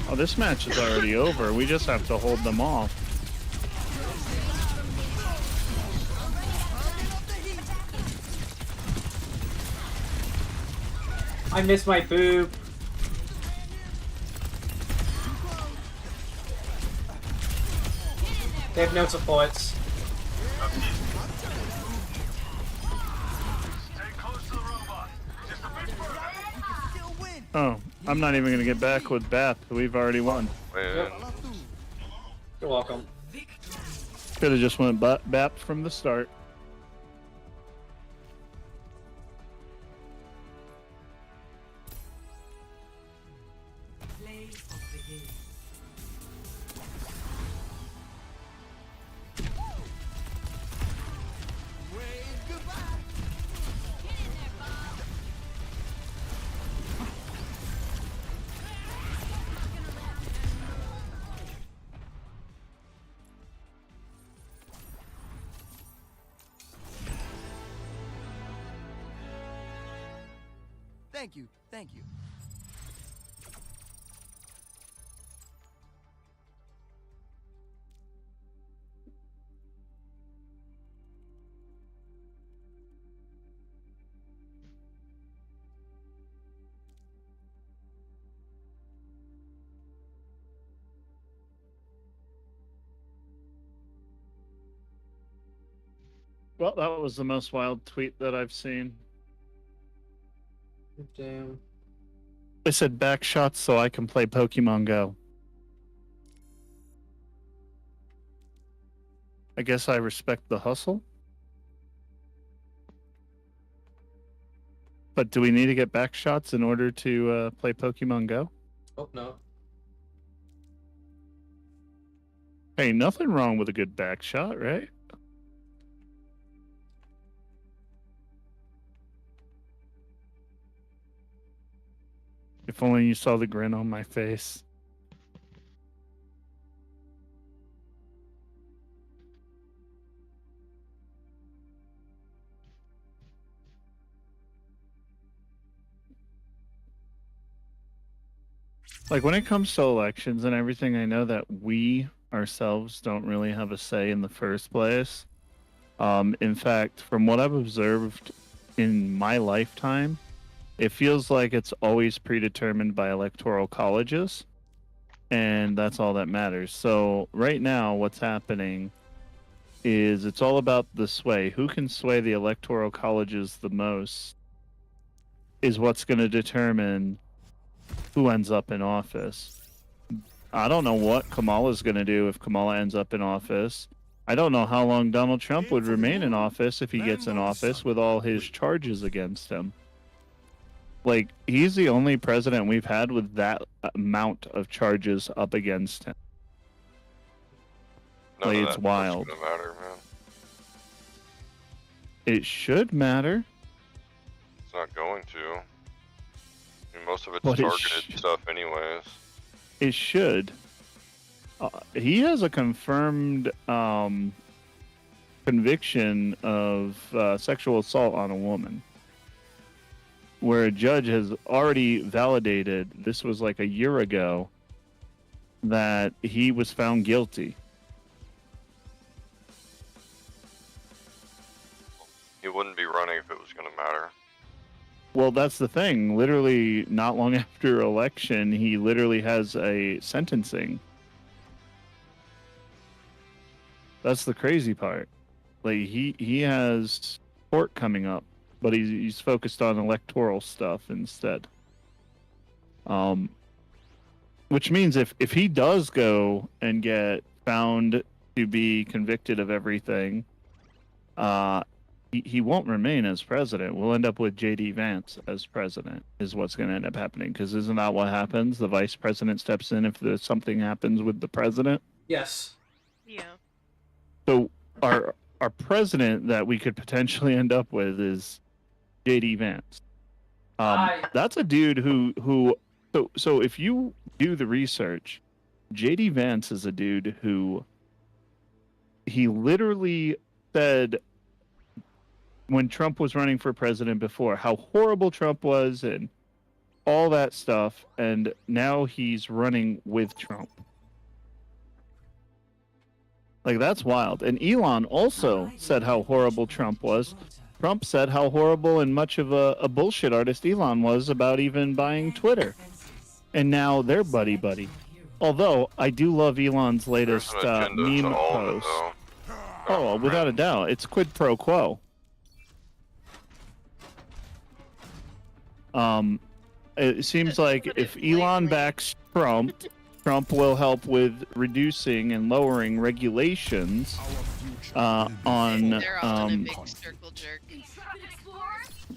Oh, this match is already over. We just have to hold them off. I missed my boob. They have no supports. Oh, I'm not even gonna get back with Bap. We've already won. Man, You're welcome. Could have just went Bap from the start. Thank you, thank you. Well, that was the most wild tweet that I've seen. Damn. I said back shots so I can play Pokemon Go. I guess I respect the hustle. But do we need to get back shots in order to play Pokemon Go? Hope no. Hey, nothing wrong with a good back shot, right? If only you saw the grin on my face. Like, when it comes to elections and everything, I know that we ourselves don't really have a say in the first place. In fact, from what I've observed in my lifetime, it feels like it's always predetermined by electoral colleges, and that's all that matters. So right now, what's happening is it's all about the sway. Who can sway the electoral colleges the most is what's going to determine who ends up in office. I don't know what Kamala's going to do if Kamala ends up in office. I don't know how long Donald Trump would remain in office if he gets in office with all his charges against him. Like, he's the only president we've had with that amount of charges up against him. none of It's that wild. Gonna matter, man. It should matter. It's not going to. I mean, most of it's But it targeted stuff, anyways. It should. He has a confirmed conviction of sexual assault on a woman, where a judge has already validated, this was like a year ago, that he was found guilty. He wouldn't be running if it was going to matter. Well, that's the thing. Literally, not long after election, he literally has a sentencing. That's the crazy part. Like, he has court coming up, but he's focused on electoral stuff instead. Which means if he does go and get found to be convicted of everything, he won't remain as president. We'll end up with J.D. Vance as president, is what's going to end up happening. Because isn't that what happens? The vice president steps in if there's something happens with the president. Yes. Yeah. So our president that we could potentially end up with is J.D. Vance. That's a dude who so if you do the research, J.D. Vance is a dude who he literally said when Trump was running for president before how horrible Trump was and all that stuff, and now he's running with Trump. Like, that's wild. And Elon also said how horrible Trump was, Trump said how horrible and much of a bullshit artist Elon was about even buying Twitter. And now they're buddy-buddy. Although, I do love Elon's latest There's an agenda meme to all of it, post. though. Oh, without a doubt. It's quid pro quo. It seems like if Elon backs Trump, Trump will help with reducing and lowering regulations on They're often a big circle jerk.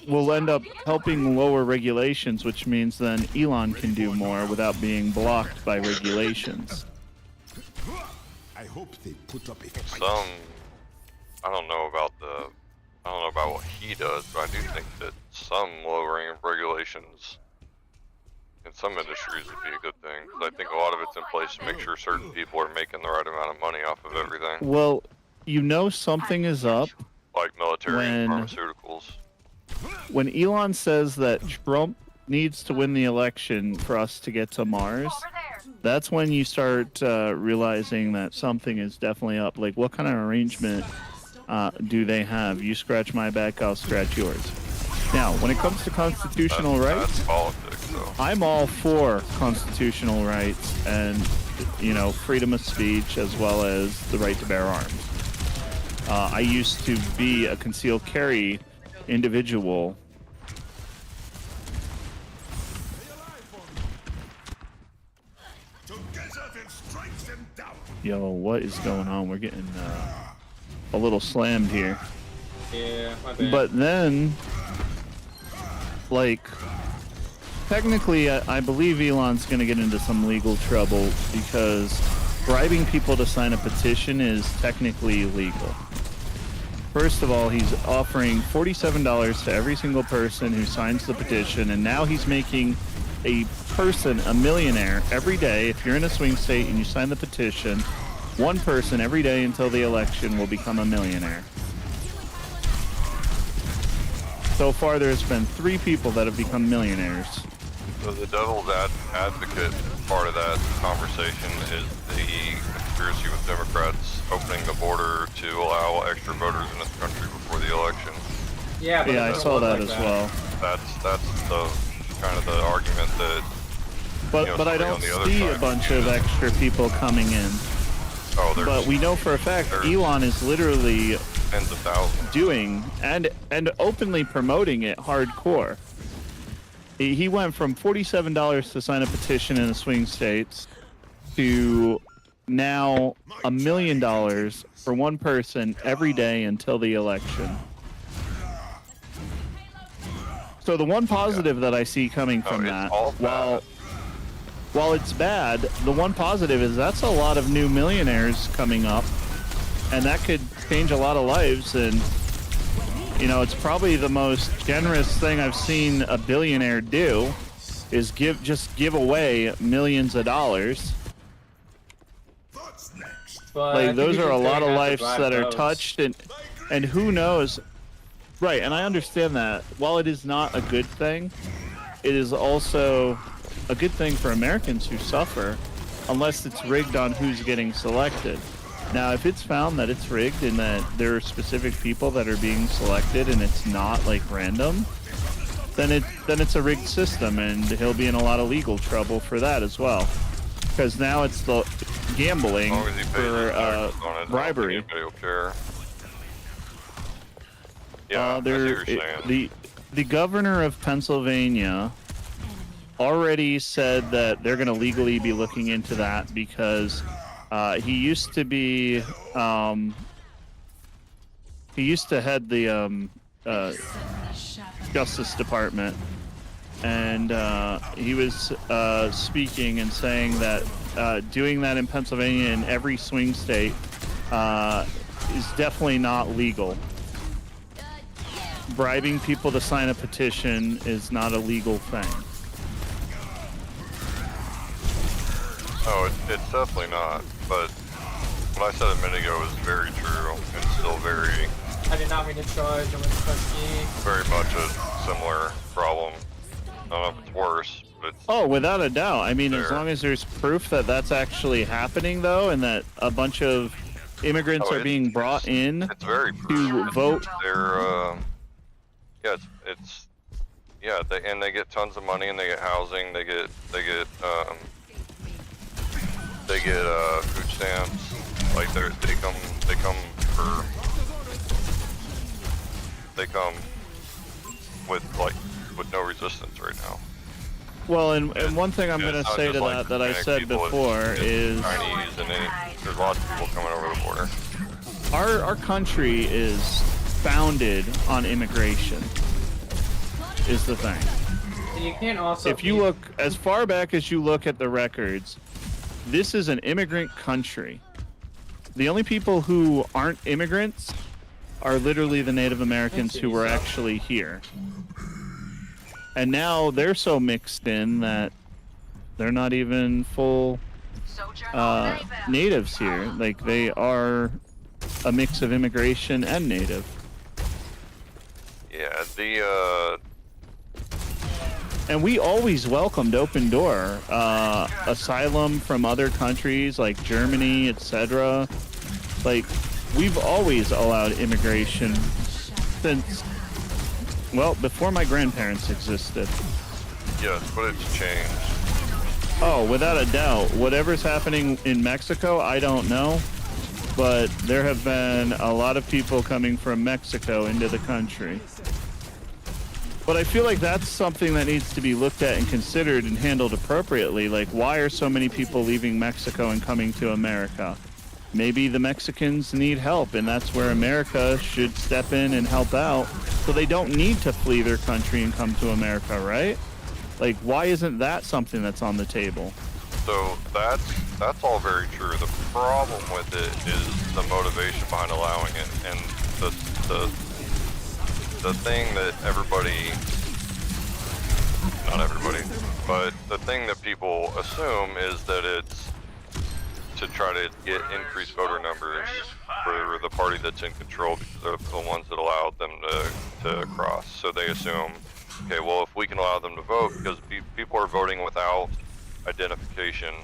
will end up helping lower regulations, which means then Elon can do more without being blocked by regulations. I hope they put up a fight. Some, I don't know about what he does, but I do think that some lowering of regulations in some industries would be a good thing. 'Cause I think a lot of it's in place to make sure certain people are making the right amount of money off of everything, Well, you know something is up like military and When- pharmaceuticals. when Elon says that Trump needs to win the election for us to get to Mars. That's when you start realizing that something is definitely up. Like, what kind of arrangement do they have? You scratch my back, I'll scratch yours. Now, when it comes to constitutional rights, That's politics, though. I'm all for constitutional rights and, you know, freedom of speech as well as the right to bear arms. I used to be a concealed carry individual. Yo, what is going on? We're getting a little slammed here. Yeah, my bad. But then, like, technically, I believe Elon's going to get into some legal trouble because bribing people to sign a petition is technically illegal. First of all, he's offering $47 to every single person who signs the petition, and now he's making a person a millionaire every day. If you're in a swing state and you sign the petition, one person every day until the election will become a millionaire. So far, there's been 3 people that have become millionaires. So the devil's advocate part of that conversation is the conspiracy with Democrats opening the border to allow extra voters in this country before the election. Yeah, but Yeah, I it don't saw work that like as well. That's the kind of the argument that. But you know, but I somebody don't on the other see a side bunch uses. of extra people coming in. Oh, there's But we know for a fact there's- Elon is literally tens of thousands. doing and openly promoting it hardcore. He went from $47 to sign a petition in the swing states to now $1 million for one person every day until the election. So the one positive that I see coming from it's that, all bad. while it's bad, the one positive is that's a lot of new millionaires coming up, and that could change a lot of lives. And you know, it's probably the most generous thing I've seen a billionaire do, is give away millions of dollars. But I Like think those we are a should lot of have to lives bribe that are those. touched, and who knows. Right, and I understand that. While it is not a good thing, it is also a good thing for Americans who suffer, unless it's rigged on who's getting selected. Now, if it's found that it's rigged and that there are specific people that are being selected and it's not like random, then it's a rigged system, and he'll be in a lot of legal trouble for that as well. Because now it's the gambling As long as he pays for his taxes on it, bribery. I don't think anybody will care. Yeah, I see what you're saying. The governor of Pennsylvania already said that they're going to legally be looking into that because he used to be he used to head the Justice Department, and he was speaking and saying that doing that in Pennsylvania in every swing state is definitely not legal. Bribing people to sign a petition is not a legal thing. No, it's definitely not. But what I said a minute ago was very true and still very, I did not mean to charge. I'm a trustee. very much a similar problem. I don't know if it's worse, but it's Oh, without a doubt. I mean, as There. long as there's proof that that's actually happening, though, and that a bunch of immigrants Oh, are being brought in it's very to true. vote. Yeah, they get tons of money and they get housing. They get food stamps. Like they come with no resistance right now. Well, and one thing I'm going to say to that I said before is Chinese and there's lots of people coming over the border. our country is founded on immigration. Is the thing. And you can't also. If you look as far back as you look at the records, this is an immigrant country. The only people who aren't immigrants are literally the Native Americans who were actually here. And now they're so mixed in that they're not even full natives here. Like, they are a mix of immigration and native. Yeah, And we always welcomed open door asylum from other countries like Germany, etc. Like, we've always allowed immigration since, well, before my grandparents existed. yes, but it's changed. Oh, without a doubt. Whatever's happening in Mexico, I don't know. But there have been a lot of people coming from Mexico into the country. But I feel like that's something that needs to be looked at and considered and handled appropriately. Like, why are so many people leaving Mexico and coming to America? Maybe the Mexicans need help, and that's where America should step in and help out, so they don't need to flee their country and come to America, right? Like, why isn't that something that's on the table? So that's all very true. The problem with it is the motivation behind allowing it, and the thing that not everybody, but the thing that people assume is that it's to try to get increased voter numbers for the party that's in control, because they're the ones that allowed them to cross. So they assume, okay, well, if we can allow them to vote, because people are voting without identification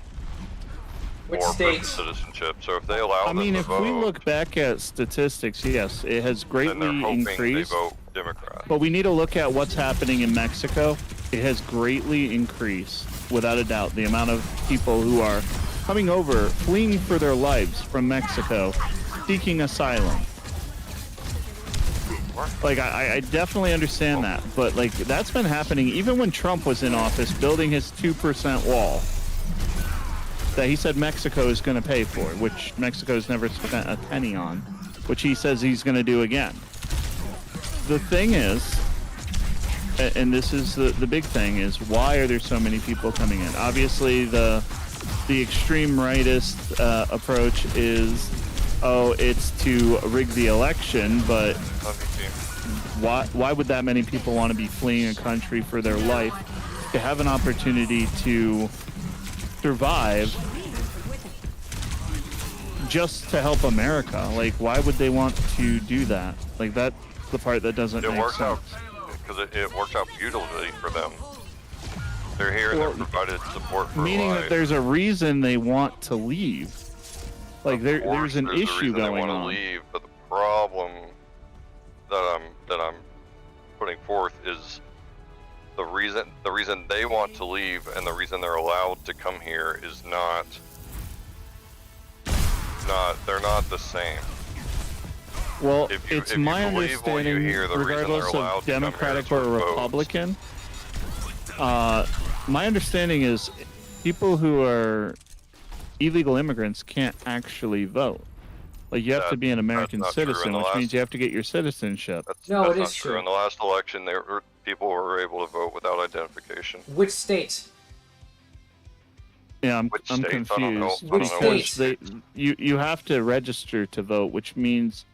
Which or proof of states? citizenship. So if they allow them to if vote, we look back at statistics, yes, it has then greatly they're hoping increased. they vote Democrat. But we need to look at what's happening in Mexico. It has greatly increased, without a doubt, the amount of people who are coming over, fleeing for their lives from Mexico, seeking asylum. Like, I definitely understand that, but like, that's been happening even when Trump was in office, building his 2% wall that he said Mexico is going to pay for, which Mexico's never spent a penny on, which he says he's going to do again. The thing is, and this is the big thing, is why are there so many people coming in? Obviously, the extreme rightist approach is, oh, it's to rig the election, but why would that many people want to be fleeing a country for their life to have an opportunity to survive just to help America? Like, why would they want to do that? Like, that's the part that doesn't make sense. Because it works out beautifully for them. They're here and they're provided support for Meaning life. that there's a reason they want to leave. Like, there's an issue going they want on. to leave, but the problem that I'm putting forth is the reason they want to leave and the reason they're allowed to come here is they're not the same. Well, if it's you my believe what you understanding, hear, the reason regardless they're allowed of to come here Democratic is or for votes. Republican, my understanding is people who are illegal immigrants can't actually vote. Like, you have to be an American citizen, which means you have to get your citizenship. That's not true. In the last election, people were able to vote without identification. Which state? Yeah, I'm states? I don't know. confused. I don't know which Because you have to register to vote, which means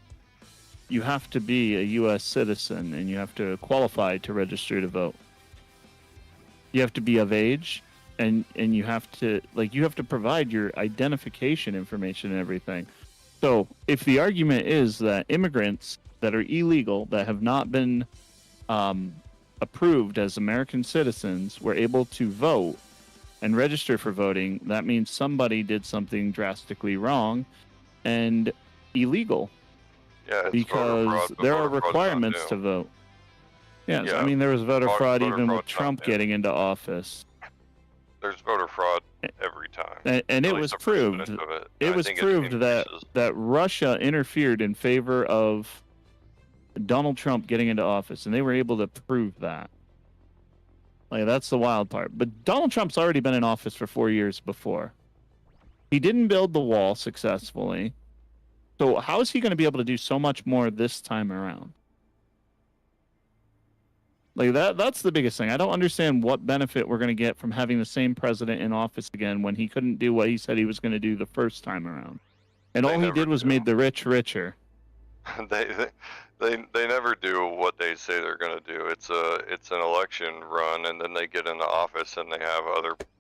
you have to be a U.S. citizen and you have to qualify to register to vote. You have to be of age, and you have to provide your identification information and everything. So if the argument is that immigrants that are illegal, that have not been approved as American citizens, were able to vote and register for voting, that means somebody did something drastically wrong and illegal. Yeah, it's because voter fraud, but there are voter fraud's not requirements new. to vote. Yes, Yeah, I mean there was voter fraud voter even with fraud, Trump yeah. getting into office, There's voter fraud every time. and it At was least a proved. percentage of it. It And I was think it proved that increases. Russia interfered in favor of Donald Trump getting into office, and they were able to prove that. Like that's the wild part. But Donald Trump's already been in office for 4 years before. He didn't build the wall successfully. So how is he going to be able to do so much more this time around? Like that's the biggest thing. I don't understand what benefit we're going to get from having the same president in office again when he couldn't do what he said he was going to do the first time around. And all he did was made the rich richer. They never do what they say they're going to do. It's an election run, and then they get into office and they have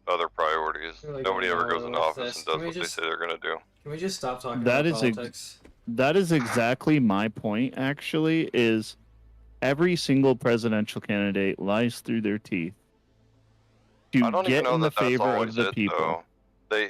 other priorities. Really Nobody don't ever know goes into what's office this. and does Can we what just- they say they're going to do. Can we just stop talking That about is politics? That is exactly my point, actually, is every single presidential candidate lies through their teeth to I don't get even know in the that that's favor always of the it, people. though.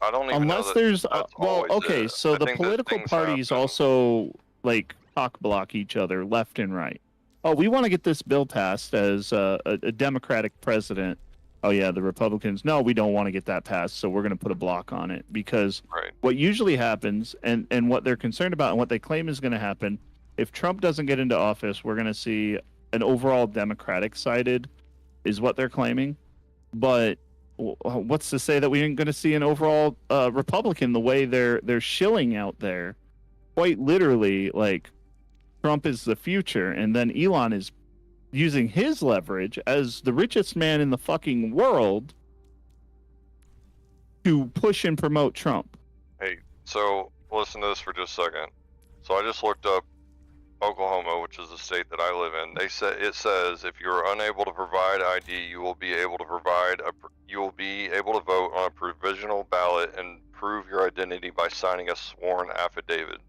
I don't even know Unless that there's that's well, always okay, it. so I the think that political things parties happen. also like cock block each other left and right. Oh, we want to get this bill passed as a Democratic president. Oh yeah, the Republicans. No, we don't want to get that passed, so we're going to put a block on it because Right. what usually happens and what they're concerned about and what they claim is going to happen if Trump doesn't get into office, we're going to see an overall Democratic sided is what they're claiming. But what's to say that we ain't going to see an overall Republican the way they're shilling out there? Quite literally, like Trump is the future, and then Elon is using his leverage as the richest man in the fucking world to push and promote Trump. Hey, so listen to this for just a second. So I just looked up Oklahoma, which is the state that I live in. It says if you're unable to provide ID, you will be able to vote on a provisional ballot and prove your identity by signing a sworn affidavit.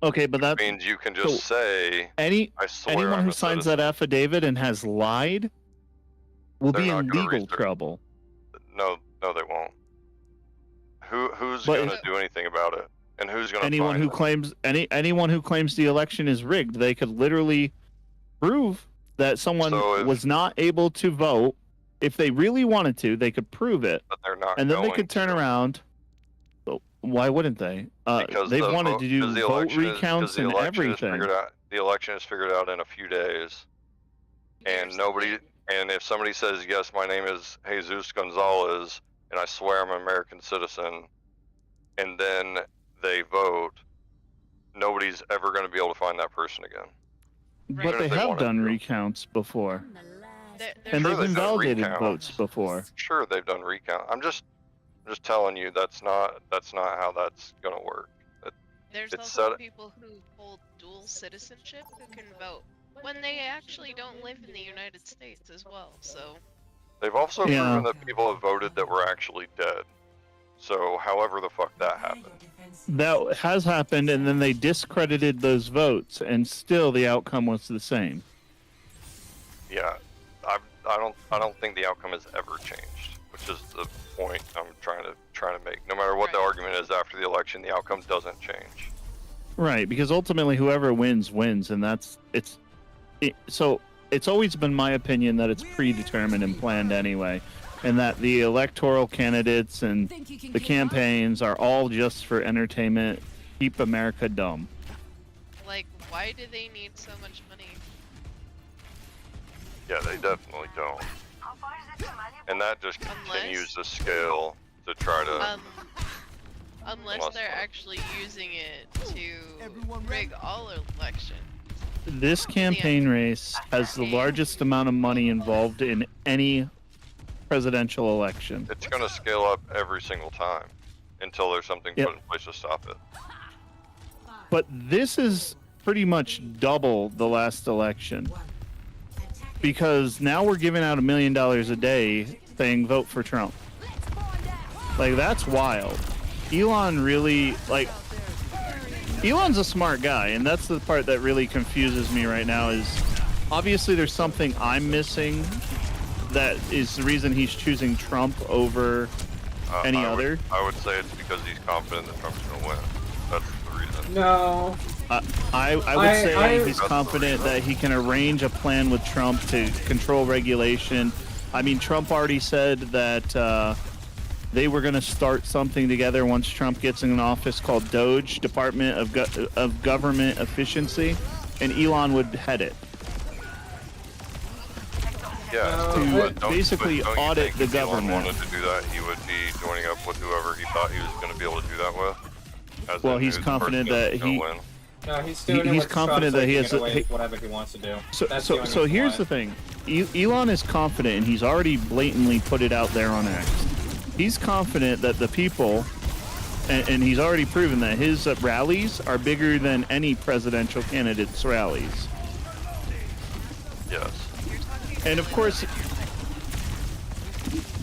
Okay, but that means you can just say I swear anyone I'm who a signs citizen. that affidavit and has lied will They're be not in gonna legal research. trouble. No, they won't. Who's But going to do anything about it? And who's going to Anyone who claims anyone who claims the election is rigged, they could literally prove that someone was not able to vote. If they really wanted to, they could prove it, But they're not and then they going could turn to. around. Why wouldn't they? Because They've wanted vote, to do because the vote election is- recounts because the and election is everything. figured out- the election is figured out in a few days, and nobody. And if somebody says yes, my name is Jesus Gonzalez, and I swear I'm an American citizen, and then they vote, nobody's ever going to be able to find that person again. But Even they if they have wanted done to. recounts before, and Sure, they've done invalidated recounts. votes before. Sure, they've done recount. I'm just telling you that's not how that's going to work. There's It's also set- people who hold dual citizenship who can vote when they actually don't live in the United States as well. So They've also Yeah. proven that people have voted that were actually dead. So, however the fuck that happened. That has happened, and then they discredited those votes, and still the outcome was the same. Yeah, I don't think the outcome has ever changed, which is the point I'm trying to make. No matter what the argument is after the election, the outcome doesn't change. Right, because ultimately whoever wins wins, and so it's always been my opinion that it's predetermined and planned anyway, and that the electoral candidates and the campaigns are all just for entertainment, keep America dumb. like, why do they need so much money? Yeah, they definitely don't. And that just continues to scale to try to. Unless they're actually using it to rig all elections. This campaign race has the largest amount of money involved in any presidential election. It's going to scale up every single time until there's something Yep. put in place to stop it. But this is pretty much double the last election. Because now we're giving out $1 million a day saying vote for Trump. Like, that's wild. Elon really, like, Elon's a smart guy, and that's the part that really confuses me right now is obviously there's something I'm missing that is the reason he's choosing Trump over any other. I would say it's because he's confident that Trump's going to win. That's the reason. No. I would say he's confident that he can arrange a plan with Trump to control regulation. I mean, Trump already said that they were going to start something together once Trump gets in office called DOGE, Department of Government Efficiency, and Elon would head it. Yeah, To basically don't you audit think the if Elon government. wanted to do that, he would be joining up with whoever he thought he was going to be able to do that with. As Well, in he's who's the confident person that that's gonna he- win. No, he's doing He's it with confident Trump that he so has can a- get away with whatever he wants to do. So, That's the only so reason here's why. the thing. Elon is confident, and he's already blatantly put it out there on X. He's confident that the people, and he's already proven that his rallies are bigger than any presidential candidate's rallies. Yes. And of course,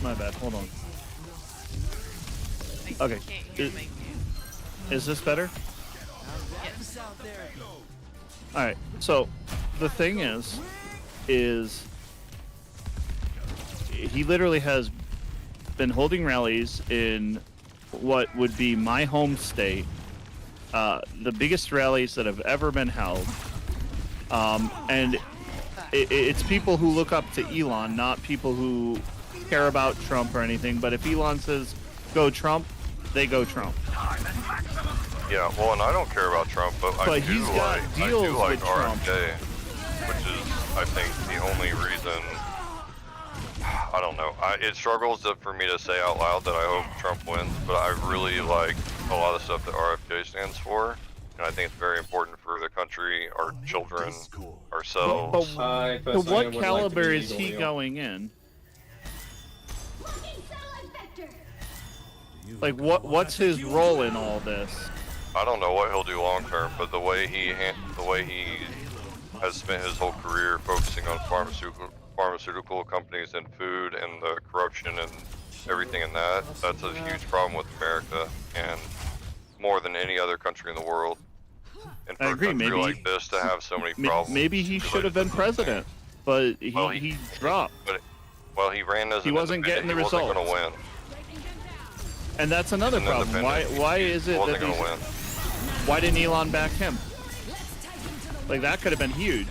my bad. Hold on. Okay. Is this better? All right. So the thing is he literally has been holding rallies in what would be my home state, the biggest rallies that have ever been held, and it's people who look up to Elon, not people who care about Trump or anything. But if Elon says go Trump, they go Trump. Yeah, well, and I don't care about Trump, but I he's got deals do like with Trump. RFK, which is, I think, the only reason. I don't know. It struggles for me to say out loud that I hope Trump wins, but I really like a lot of stuff that RFK stands for, and I think it's very important for the country, our children, ourselves. But what caliber is he going in? Like, what's his role in all this? I don't know what he'll do long term, but the way he has spent his whole career focusing on pharmaceutical companies and food and the corruption and everything in that's a huge problem with America, and more than any other country in the world. And for I agree. a country Maybe like this to have so many problems. Maybe he should have been president, but he dropped. Well, he ran as He wasn't getting the He wasn't results. going to win. And that's another He's an problem. Why independent. is He it wasn't that going to win. why didn't Elon back him? Like, that could have been huge.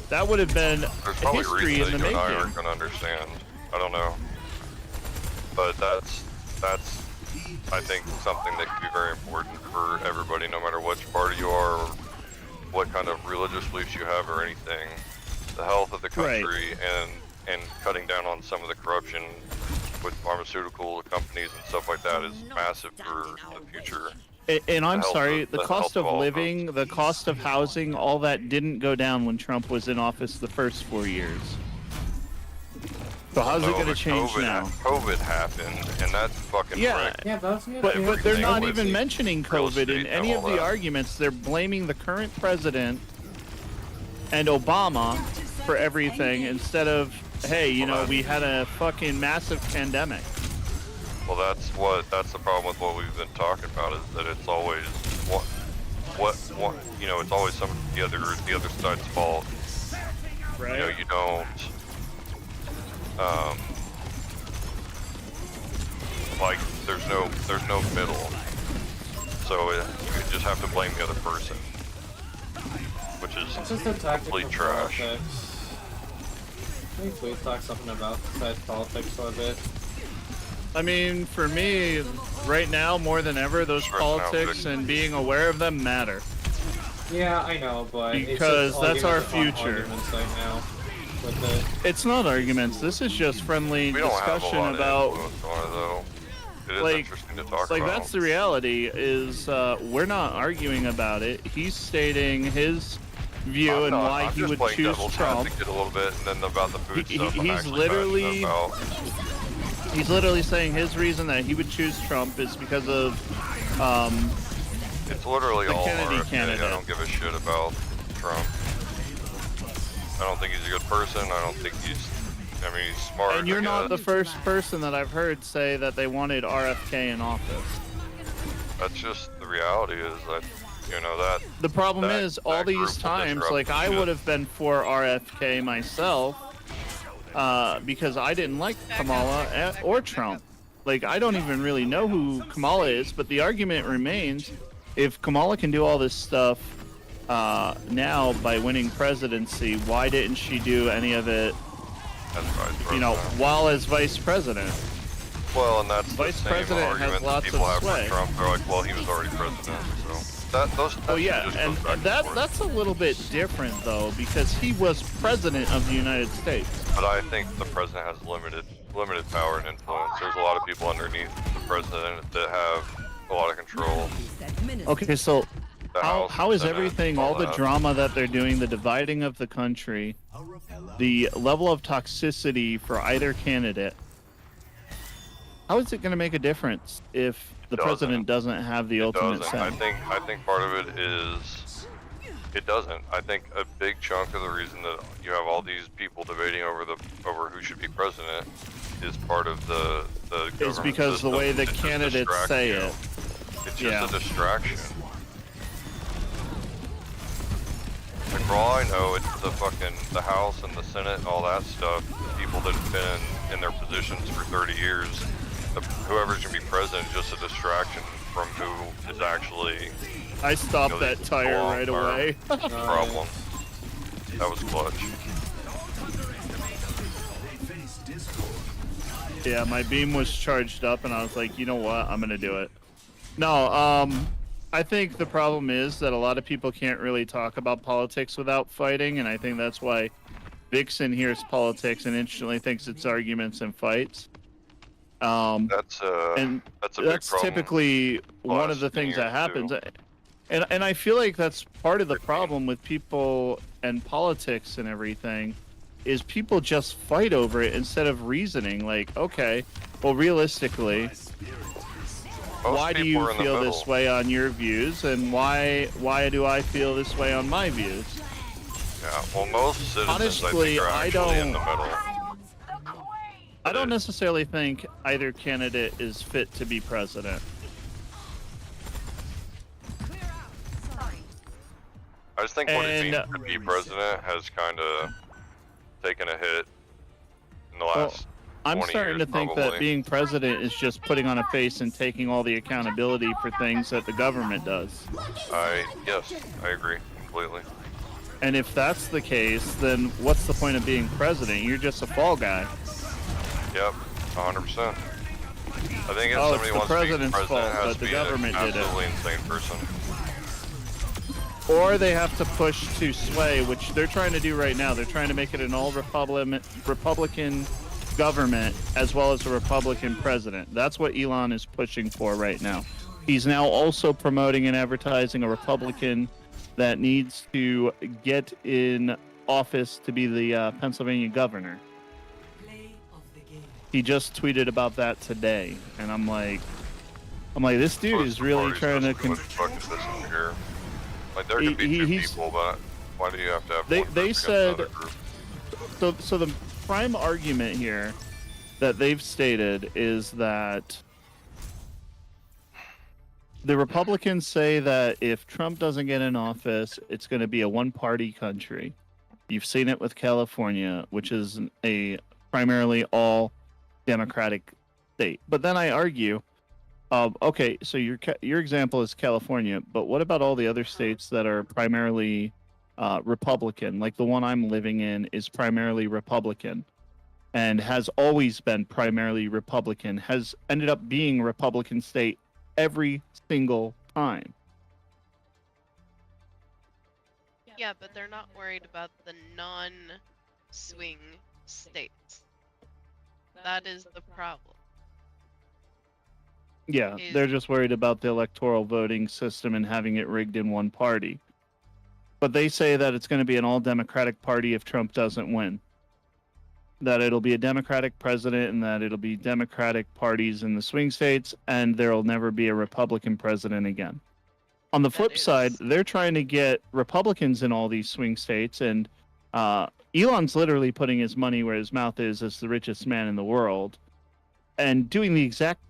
That would have been There's probably history in reasons the that you and I making. aren't going to understand. I don't know. But that's I think something that can be very important for everybody, no matter which party you are or what kind of religious beliefs you have or anything. The health of the country and cutting down on some of the corruption with pharmaceutical companies and stuff like that is massive for the future. And I'm sorry, the health cost of of all of living, the cost of housing, all that didn't go down when Trump was in office the first 4 years. So how's it going to change now? COVID happened, and that's fucking wrecked. Yeah, But they're not even mentioning real COVID in estate any and of all the that. arguments. They're blaming the current president and Obama for everything instead of, hey, you know, we had a fucking massive pandemic. Well, that's the problem with what we've been talking about, is that it's always what you know, it's always the other side's fault. Right. You know, you don't like there's no middle. So you just have to blame the other person, which is It's just a tactic complete for trash. politics. Can you please talk something about besides politics for a bit? I mean, for me, right now, more than ever, those politics and being aware of them matter. Yeah, I know, but Because it's just that's our arguments upon future. arguments right now with it. It's not arguments. This is just friendly We don't have discussion a lot about. of influence on it, though. It is Like- interesting to talk Like, about. that's the reality. Is we're not arguing about it. He's stating his view I'm and not- why I'm he just would playing choose devil's Trump. advocate a little bit, and then about the food stuff. I'm He's actually literally. passionate about. He's literally saying his reason that he would choose Trump is because of It's literally the all Kennedy RFK. candidate. I don't give a shit about Trump. I don't think he's a good person. I don't think he's. I mean, he's smart. And you're I not the guess. first person that I've heard say that they wanted RFK in office. That's just the reality. Is that you know that. The problem that- is, all that group these will times, disrupt like, the I shit. would have been for RFK myself, because I didn't like Kamala or Trump. Like, I don't even really know who Kamala is, but the argument remains, if Kamala can do all this stuff now by winning presidency, why didn't she do any of it, As vice you know, president. while as vice president? Well, and that's Vice the same president has argument that lots people of have sway. for Trump. They're like, well, he was already president, so that Oh yeah, just and goes back that forth. that's a little bit different though, because he was president of the United States. But I think the president has limited power and influence. There's a lot of people underneath the president that have a lot of control. Okay, so The House, how is Senate, everything, all the that. drama that they're doing, the dividing of the country, the level of toxicity for either candidate, how is it going to make a difference if the president doesn't have the ultimate Doesn't. say? I think part of it is it doesn't. I think a big chunk of the reason that you have all these people debating over who should be president is part of the It's government because the system way the to just candidates distract say you. it. It's just Yeah. a distraction. Like for all I know, it's the House and the Senate and all that stuff. People that have been in their positions for 30 years. Whoever's gonna be president is just a distraction from who is actually. I stopped that tire right away. Problem. That was clutch. Yeah, my beam was charged up, and I was like, you know what? I'm gonna do it. No, I think the problem is that a lot of people can't really talk about politics without fighting, and I think that's why Vixen hears politics and instantly thinks it's arguments and fights. That's a big problem. Typically one of the things that happens. And I feel like that's part of the problem with people and politics and everything, is people just fight over it instead of reasoning. Like, okay, well, realistically, why do you feel this way on your views, and why do I feel this way on my views? Yeah, well, most citizens, Honestly, I think, are actually in the middle. I don't necessarily think either candidate is fit to be president. I just think what it means to be president has kind of taken a hit in the last I'm 20 starting years, to think probably. that being president is just putting on a face and taking all the accountability for things that the government does. Yes, I agree completely. And if that's the case, then what's the point of being president? You're just a fall guy. Yep, 100%. I think if Oh, somebody it's the wants to be president's president, fault it has that to the be government an did it. absolutely insane person. Or they have to push to sway, which they're trying to do right now. They're trying to make it an all Republican government as well as a Republican president. That's what Elon is pushing for right now. He's now also promoting and advertising a Republican that needs to get in office to be the Pennsylvania governor. He just tweeted about that today, and I'm like, this dude is really trying to. What the fuck is this over here? Like, there could be two people, but why do you have to have one group They against said another group? so the prime argument here that they've stated is that the Republicans say that if Trump doesn't get in office, it's going to be a one-party country. You've seen it with California, which is a primarily all Democratic state. But then I argue, okay, so your example is California, but what about all the other states that are primarily Republican? Like the one I'm living in is primarily Republican and has always been primarily Republican, has ended up being a Republican state every single time. Yeah, but they're not worried about the non-swing states. That is the problem. Yeah, they're just worried about the electoral voting system and having it rigged in one party. But they say that it's going to be an all-Democratic party if Trump doesn't win. That it'll be a Democratic president and that it'll be Democratic parties in the swing states, and there'll never be a Republican president again. On the flip side, they're trying to get Republicans in all these swing states, and Elon's literally putting his money where his mouth is as the richest man in the world, and doing the exact